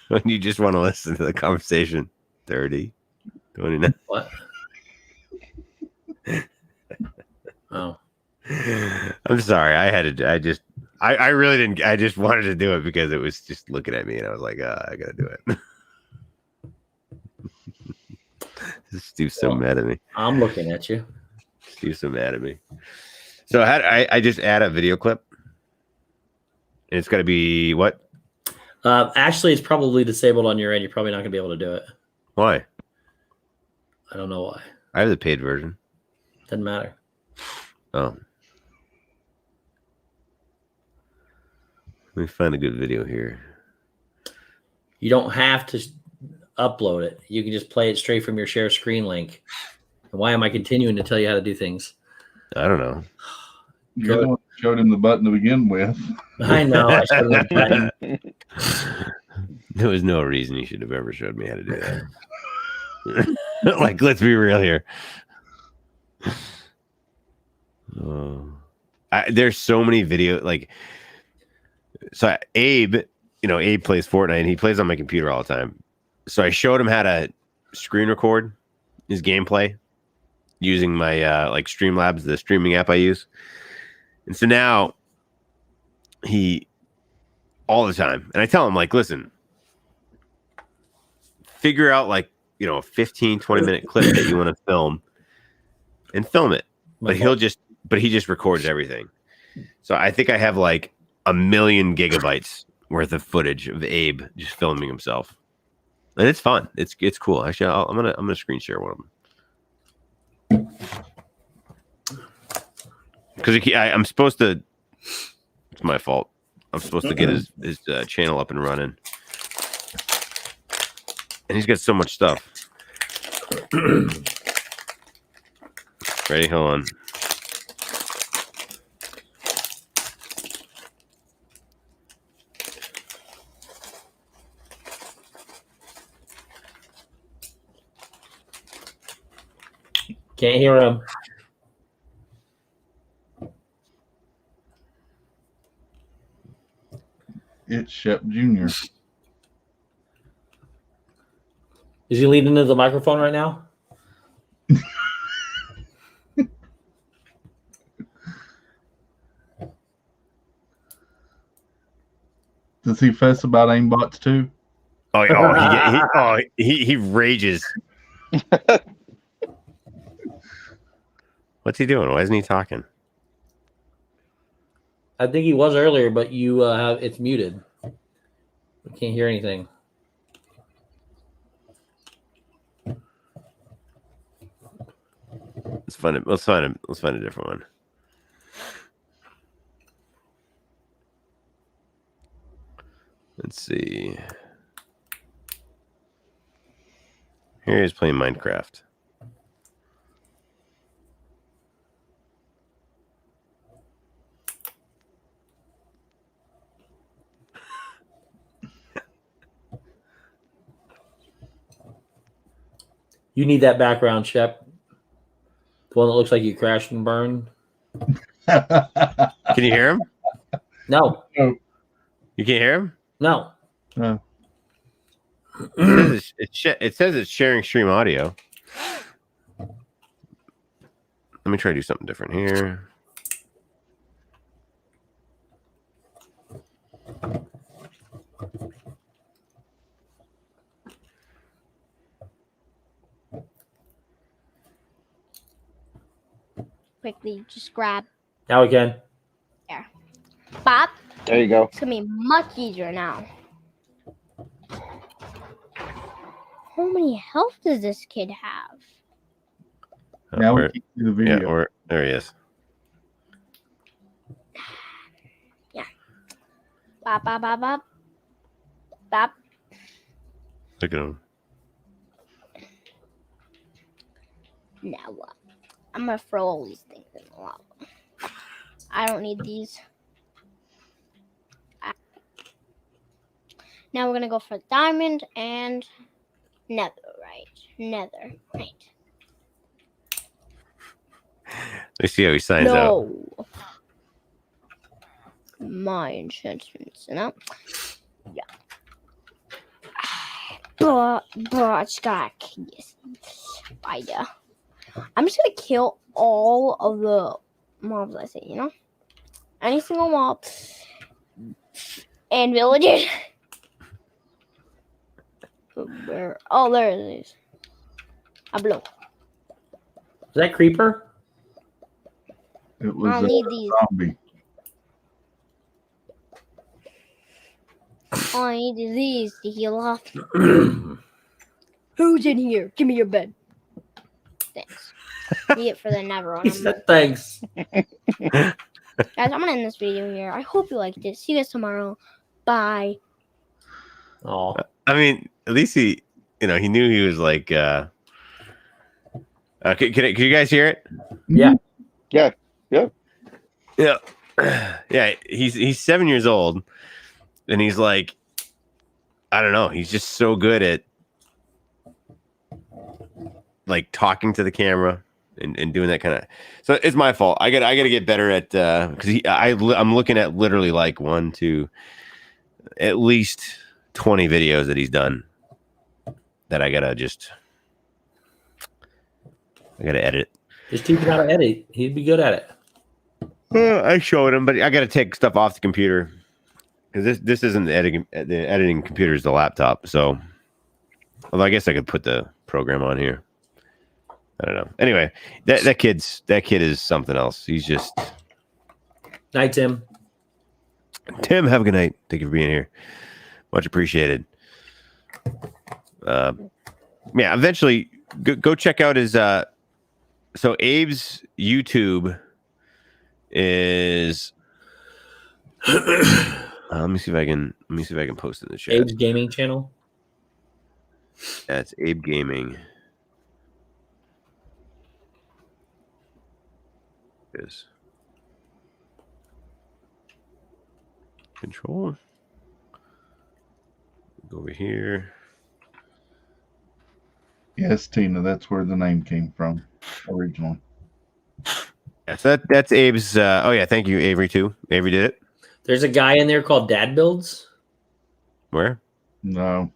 When you just want to listen to the conversation. 30, 29. What? Oh. I'm sorry. I really didn't. I just wanted to do it because it was just looking at me, and I was like, I gotta do it. Steve's so mad at me. I'm looking at you. Steve's so mad at me. So I just add a video clip, and it's got to be what? Actually, it's probably disabled on your end. You're probably not going to be able to do it. Why? I don't know why. I have the paid version. Doesn't matter. Oh. Let me find a good video here. You don't have to upload it. You can just play it straight from your share screen link. And why am I continuing to tell you how to do things? I don't know. You're the one who showed him the button to begin with. I know. I showed him the button. There was no reason you should have ever showed me how to do that. Like, let's be real here. There's so many videos. Like, so Abe plays Fortnite, and he plays on my computer all the time. So I showed him how to screen record his gameplay using my like Streamlabs, the streaming app I use. And so now he all the time, and I tell him, like, listen, figure out like, a 15, 20-minute clip that you want to film and film it. But he just records everything. So I think I have like 1 million gigabytes worth of footage of Abe just filming himself. And it's fun. It's cool. Actually, I'm gonna screen share one of them. Because I'm supposed to. It's my fault. I'm supposed to get his channel up and running, and he's got so much stuff. Ready? Hold on. Can't hear him. It's Shep Jr. Is he leaning into the microphone right now? Does he fuss about aimbots too? He rages. What's he doing? Why isn't he talking? I think he was earlier, but you have it's muted. I can't hear anything. Let's find a different one. Let's see. Here he's playing Minecraft. You need that background, Shep. The one that looks like you crashed and burned. Can you hear him? No. No. You can't hear him? No. No. It says it's sharing stream audio. Let me try to do something different here. Quickly, just grab. Now we can. There. Bob, There you go. it's going to be much easier now. How many health does this kid have? Now we can see the video. There he is. Yeah. Bob. Bop. Look at him. Now what? I'm gonna throw all these things in the lava. I don't need these. Now we're gonna go for diamond and nether, right? Let's see how he signs out. No. My enchantments, no. Yeah. But it's got yes. Spider. I'm just gonna kill all of the mobs I see, Any single mob. And villagers. Where? Oh, there it is. A blue. Is that creeper? It was I a need these. zombie. All I need is these to heal up. Who's in here? Give me your bed. Thanks. Need it for the never one. He said thanks. Guys, I'm gonna end this video here. I hope you liked it. See you guys tomorrow. Bye. Oh, I mean, at least he knew he was like. Can you guys hear it? yeah. Yeah. Yeah, yeah. He's 7 years old, and he's like, I don't know. He's just so good at like talking to the camera and doing that kind of. So it's my fault. I got to get better at because I'm looking at literally like 1, 2, at least 20 videos that he's done that I gotta edit. Just teach him how to edit. He'd be good at it. I showed him, but I got to take stuff off the computer because this isn't the editing computer is the laptop. So, although I guess I could put the program on here. I don't know. Anyway, that kid is something else. He's just Night, Tim. Tim. Have a good night. Thank you for being here. Much appreciated. Yeah. Eventually, go check out his. So Abe's YouTube is let me see if I can post it in the chat. Abe's gaming channel. That's Abe Gaming. Is control. Go over here. Yes, Tina, that's where the name came from originally. Yeah, so that's Abe's. Oh yeah, thank you, Avery too. Avery did it. There's a guy in there called Dad Builds. Where? No,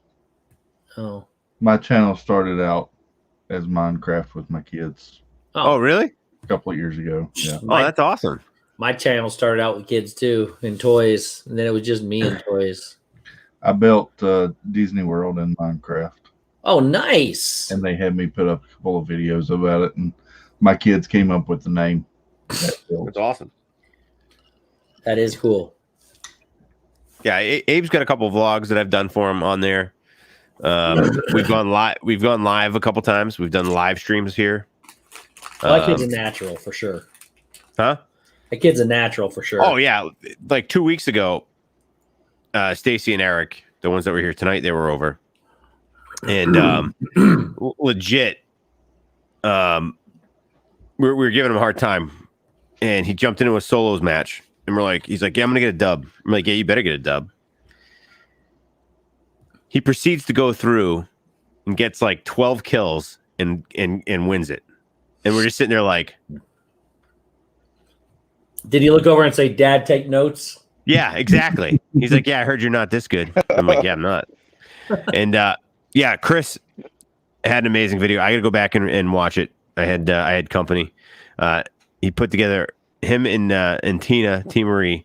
Oh. my channel started out as Minecraft with my kids Oh really? a couple of years ago. Yeah. Oh, that's awesome. My channel started out with kids too, and toys, and then it was just me and toys. I built Disney World in Minecraft, Oh, nice. and they had me put up a couple of videos about it, and my kids came up with the name. That's awesome. That is cool. Yeah, Abe's got a couple of vlogs that I've done for him on there. We've gone live a couple times. We've done live streams here. That kid's a natural for sure. Huh? That kid's a natural for sure. Oh yeah, like 2 weeks ago, Stacy and Eric, the ones that were here tonight, they were over, and legit, we were giving him a hard time, and he jumped into a solos match, and he's like, yeah, I'm gonna get a dub. I'm like, yeah, you better get a dub. He proceeds to go through and gets like 12 kills and wins it, and we're just sitting there like. Did he look over and say, "Dad, take notes"? Yeah, exactly. He's like, yeah, I heard you're not this good. I'm like, yeah, I'm not. And yeah, Chris had an amazing video. I got to go back and watch it. I had company. He put together him and Tina T. Marie.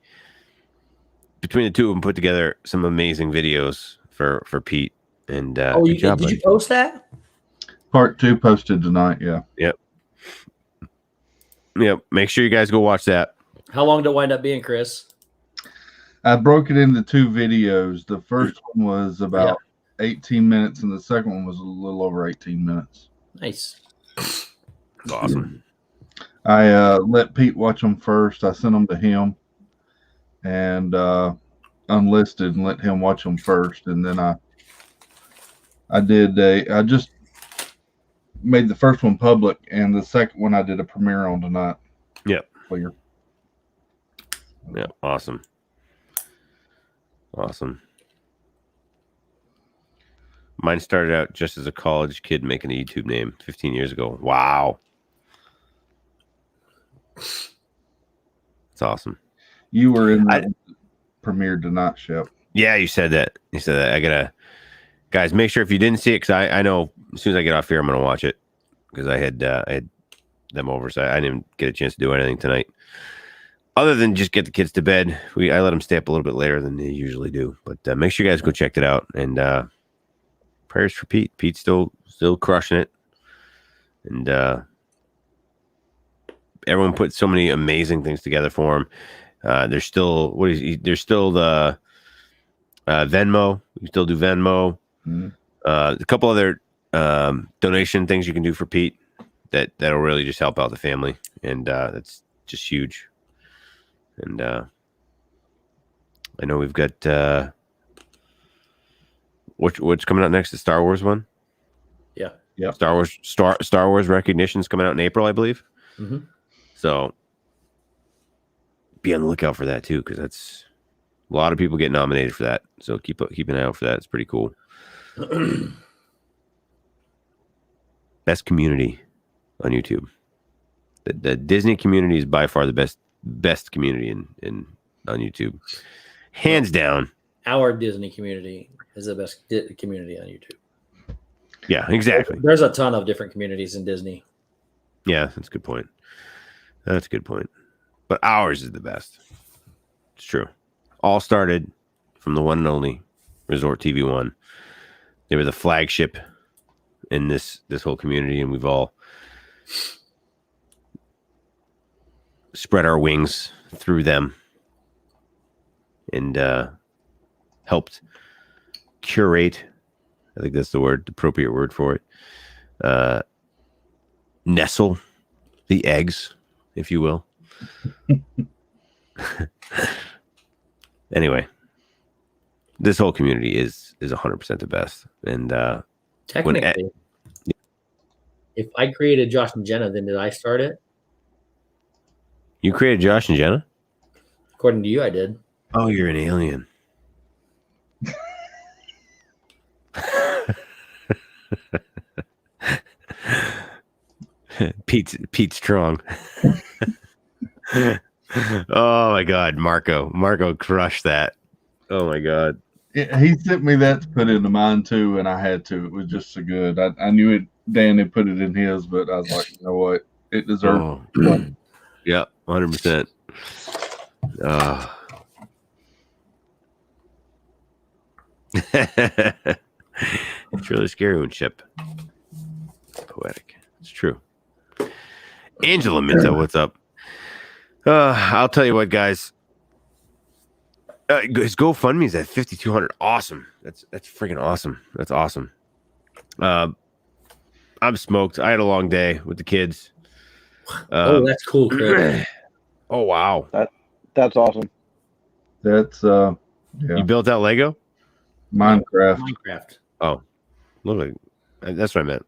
Between the two of them, put together some amazing videos for Pete. And good job, did you post that? Part 2 posted tonight. Yeah. Yep. Make sure you guys go watch that. How long did it wind up being, Chris? I broke it into 2 videos. The first one was about 18 minutes, and the second one was a little over 18 minutes. Nice. That's awesome. I let Pete watch them first. I sent them to him, and unlisted and let him watch them first, and then I just made the first one public, and the second one I did a premiere on tonight. Yep. Clear. Yeah, awesome. Mine started out just as a college kid making a YouTube name 15 years ago. Wow. It's awesome. You were in the premiere tonight, Shep. Yeah, you said that. I gotta, guys, make sure if you didn't see it, because I know as soon as I get off here, I'm gonna watch it, because I had them over, so I didn't get a chance to do anything tonight, other than just get the kids to bed. I let them stay up a little bit later than they usually do, but make sure you guys go check it out, and prayers for Pete. Pete's still crushing it, and everyone put so many amazing things together for him. There's still there's still the Venmo. You still do Venmo. Mm-hmm. A couple other donation things you can do for Pete that'll really just help out the family, and that's just huge. And I know we've got what's coming out next? The Star Wars one. Yeah. Star Wars Recognition's coming out in April, I believe. Mm-hmm. So be on the lookout for that too, because that's a lot of people get nominated for that. So keep an eye out for that. It's pretty cool. Best community on YouTube. The Disney community is by far the best community in on YouTube, hands down. Our Disney community is the best community on YouTube. Yeah, exactly. There's a ton of different communities in Disney. Yeah, that's a good point. But ours is the best. It's true. All started from the one and only Resort TV One. They were the flagship in this whole community, and we've all spread our wings through them and helped curate. I think that's the appropriate word for it. Nestle the eggs, if you will. Anyway, this whole community is 100% the best. And technically, if I created Josh and Jenna, then did I start it? You created Josh and Jenna? According to you, I did. Oh, you're an alien. Pete Strong. Oh my God, Marco crushed that. Oh my God. Yeah, he sent me that to put into mine too, and I had to. It was just so good. I knew it. Dan had put it in his, but I was like, you know what? It deserves. Yeah, 100%. It's really scary when Shep. Poetic. It's true. Angela Minto, what's up? I'll tell you what, guys. His GoFundMe is at 5,200. Awesome. That's freaking awesome. That's awesome. I'm smoked. I had a long day with the kids. That's cool, Chris. Oh wow. That's awesome. That's yeah. You built out Lego? Minecraft. Oh, look, that's what I meant.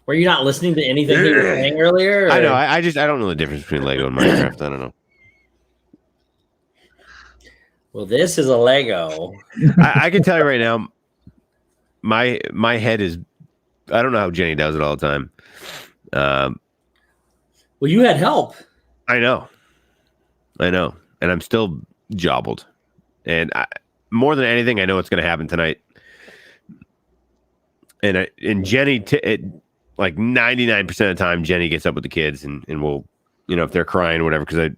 Were you not listening to anything he was saying earlier? Or? I know. I don't know the difference between Lego and Minecraft. I don't know. Well, this is a Lego. I can tell you right now, my head is. I don't know how Jenny does it all the time. Well, you had help. I know, and I'm still jobbled. And more than anything, I know what's going to happen tonight. And Jenny, like 99% of the time, Jenny gets up with the kids and will, if they're crying or whatever, because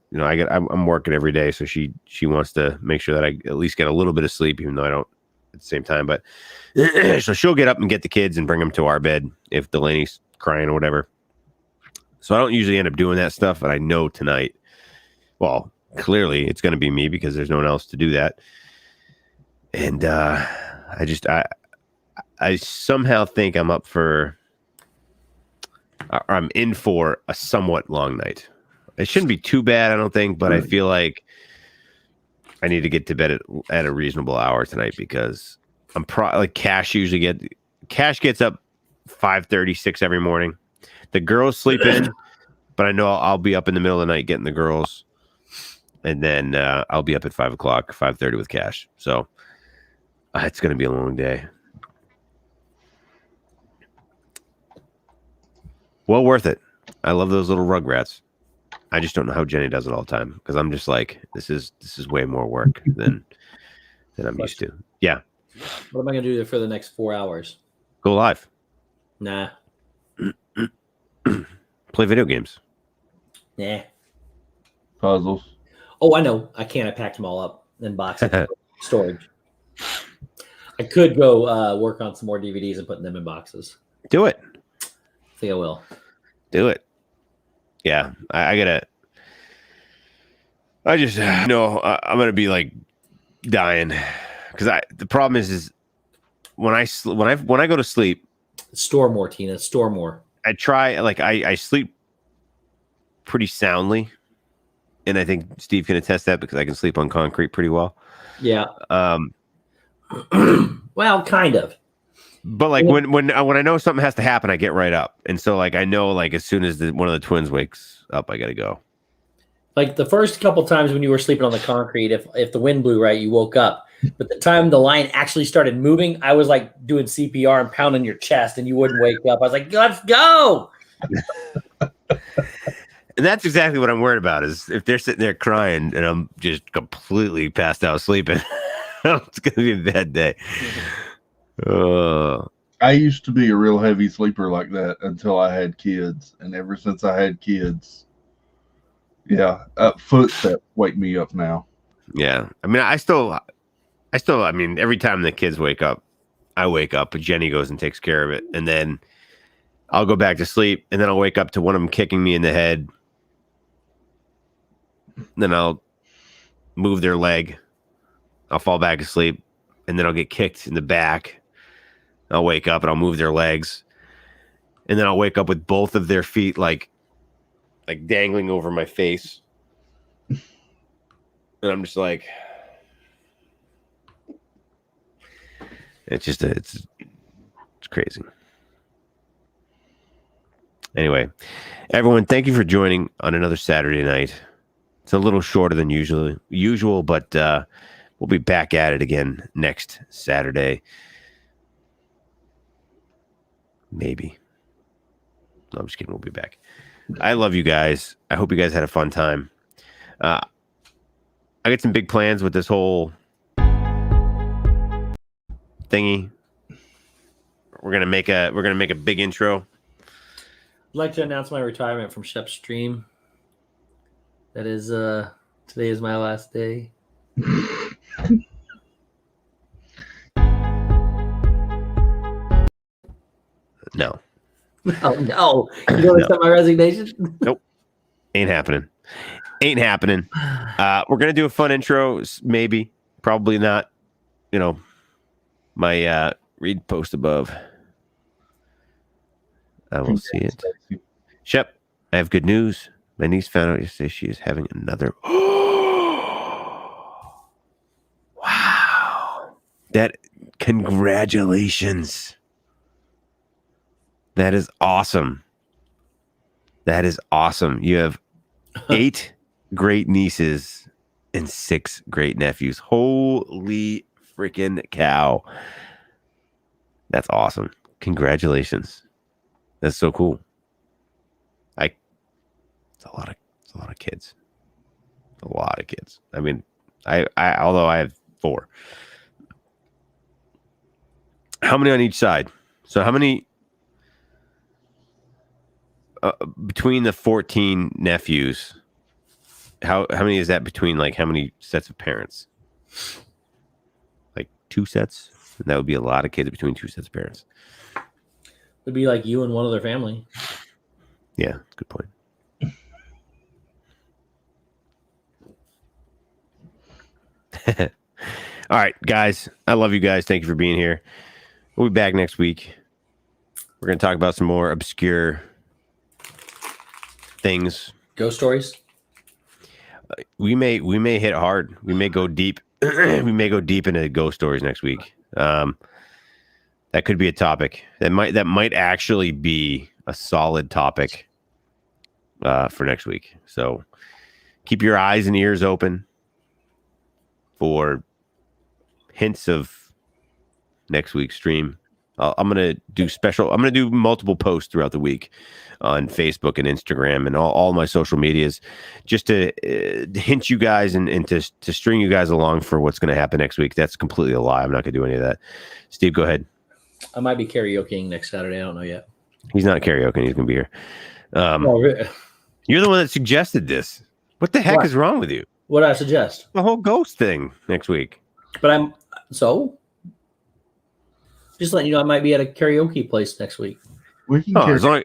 I'm working every day, so she wants to make sure that I at least get a little bit of sleep, even though I don't at the same time. But so she'll get up and get the kids and bring them to our bed if Delaney's crying or whatever. So I don't usually end up doing that stuff, but I know tonight, well, clearly it's going to be me because there's no one else to do that. And I somehow think I'm in for a somewhat long night. It shouldn't be too bad, I don't think, but I feel like I need to get to bed at a reasonable hour tonight because I'm like Cash gets up 5:36 every morning. The girls sleep in, but I know I'll be up in the middle of the night getting the girls, and then I'll be up at 5 o'clock, 5:30 with Cash. So it's going to be a long day. Well worth it. I love those little rugrats. I just don't know how Jenny does it all the time because I'm just like, this is way more work than I'm used to. Yeah. What am I going to do for the next 4 hours? Go live. Nah. Play video games. Nah. Puzzles. Oh, I know. I can't. I packed them all up in boxes. Storage. I could go work on some more DVDs and put them in boxes. Do it. I think I will. Do it. Yeah, I gotta. I just know I'm gonna be like dying because the problem is when I go to sleep. Store more, Tina. Store more. I try I sleep pretty soundly, and I think Steve can attest that because I can sleep on concrete pretty well. Yeah. Well, kind of. But like when I know something has to happen, I get right up, and so like I know like as soon as one of the twins wakes up, I gotta go. Like the first couple times when you were sleeping on the concrete, if the wind blew right, you woke up. But the time the line actually started moving, I was like doing CPR and pounding your chest, and you wouldn't wake up. I was like, "Let's go!" And that's exactly what I'm worried about. Is if they're sitting there crying and I'm just completely passed out sleeping, it's gonna be a bad day. I used to be a real heavy sleeper like that until I had kids, and ever since I had kids, yeah, footsteps wake me up now. Yeah, I mean, I still, I mean, every time the kids wake up, I wake up, but Jenny goes and takes care of it, and then I'll go back to sleep, and then I'll wake up to one of them kicking me in the head. Then I'll move their leg. I'll fall back asleep, and then I'll get kicked in the back. I'll wake up and I'll move their legs, and then I'll wake up with both of their feet like dangling over my face, and I'm just like, it's crazy. Anyway, everyone, thank you for joining on another Saturday night. It's a little shorter than usual, but we'll be back at it again next Saturday. Maybe. No, I'm just kidding. We'll be back. I love you guys. I hope you guys had a fun time. I got some big plans with this whole thingy. We're gonna make a big intro. I'd like to announce my retirement from Shep Stream. That is today is my last day. No. Oh no! You don't accept my resignation? Nope. Ain't happening. We're gonna do a fun intro, maybe, probably not. You know, my read post above. I will see it. Shep, I have good news. My niece found out yesterday she is having another. Wow! Congratulations. That is awesome. You have 8 great nieces and 6 great nephews. Holy freaking cow. That's awesome. Congratulations. That's so cool. It's a lot of kids. A lot of kids. I mean, I although I have 4. How many on each side? So how many between the 14 nephews? How many is that between like how many sets of parents? Like 2 sets? And that would be a lot of kids between 2 sets of parents. It'd be like you and one other family. Yeah, that's a good point. All right, guys. I love you guys. Thank you for being here. We'll be back next week. We're going to talk about some more obscure things. Ghost stories? we may hit hard. We may go deep. We may go deep into ghost stories next week. That could be a topic. That might actually be a solid topic for next week. So keep your eyes and ears open for hints of next week's stream. I'm gonna do multiple posts throughout the week on Facebook and Instagram and all my social medias, just to hint you guys and to string you guys along for what's going to happen next week. That's completely a lie. I'm not going to do any of that. Steve, go ahead. I might be karaokeing next Saturday. I don't know yet. He's not karaoke. He's going to be here. Really? You're the one that suggested this. What the heck is wrong with you? What did I suggest? The whole ghost thing next week. But just letting you know, I might be at a karaoke place next week. We can as long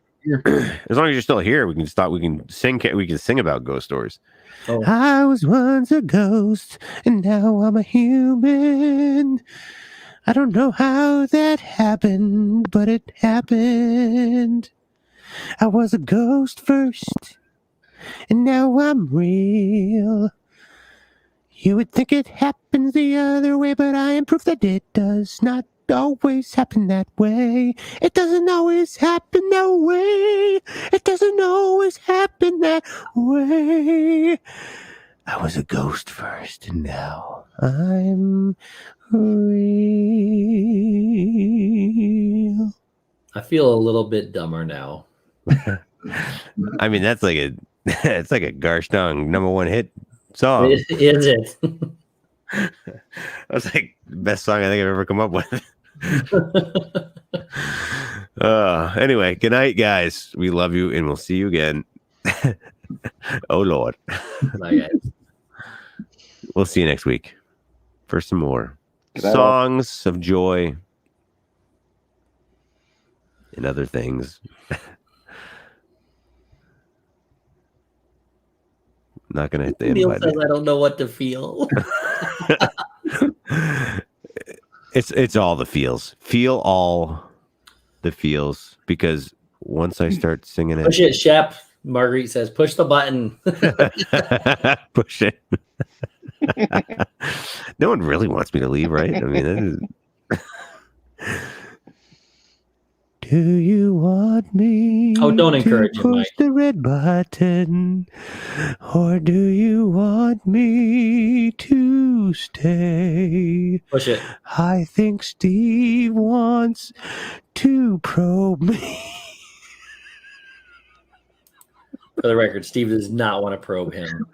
as you're still here, we can stop. We can sing about ghost stories. Oh. I was once a ghost, and now I'm a human. I don't know how that happened, but it happened. I was a ghost first, and now I'm real. You would think it happens the other way, but I am proof that it does not always happen that way. It doesn't always happen that way. It doesn't always happen that way. I was a ghost first, and now I'm real. I feel a little bit dumber now. I mean, it's like a Garstang #1 hit song. Is it? That's like the best song I think I've ever come up with. Anyway, good night, guys. We love you, and we'll see you again. Oh Lord. Bye, guys. We'll see you next week for some more songs of joy and other things. Not gonna hit the end button. I don't know what to feel. It's all the feels. Feel all the feels, because once I start singing it, Push it, Shep. Marguerite says, push the button. push it. No one really wants me to leave, right? I mean, do you want me? Oh, don't encourage to him, push Mike. the red button, or do you want me to stay? Push it. I think Steve wants to probe me. For the record, Steve does not want to probe him.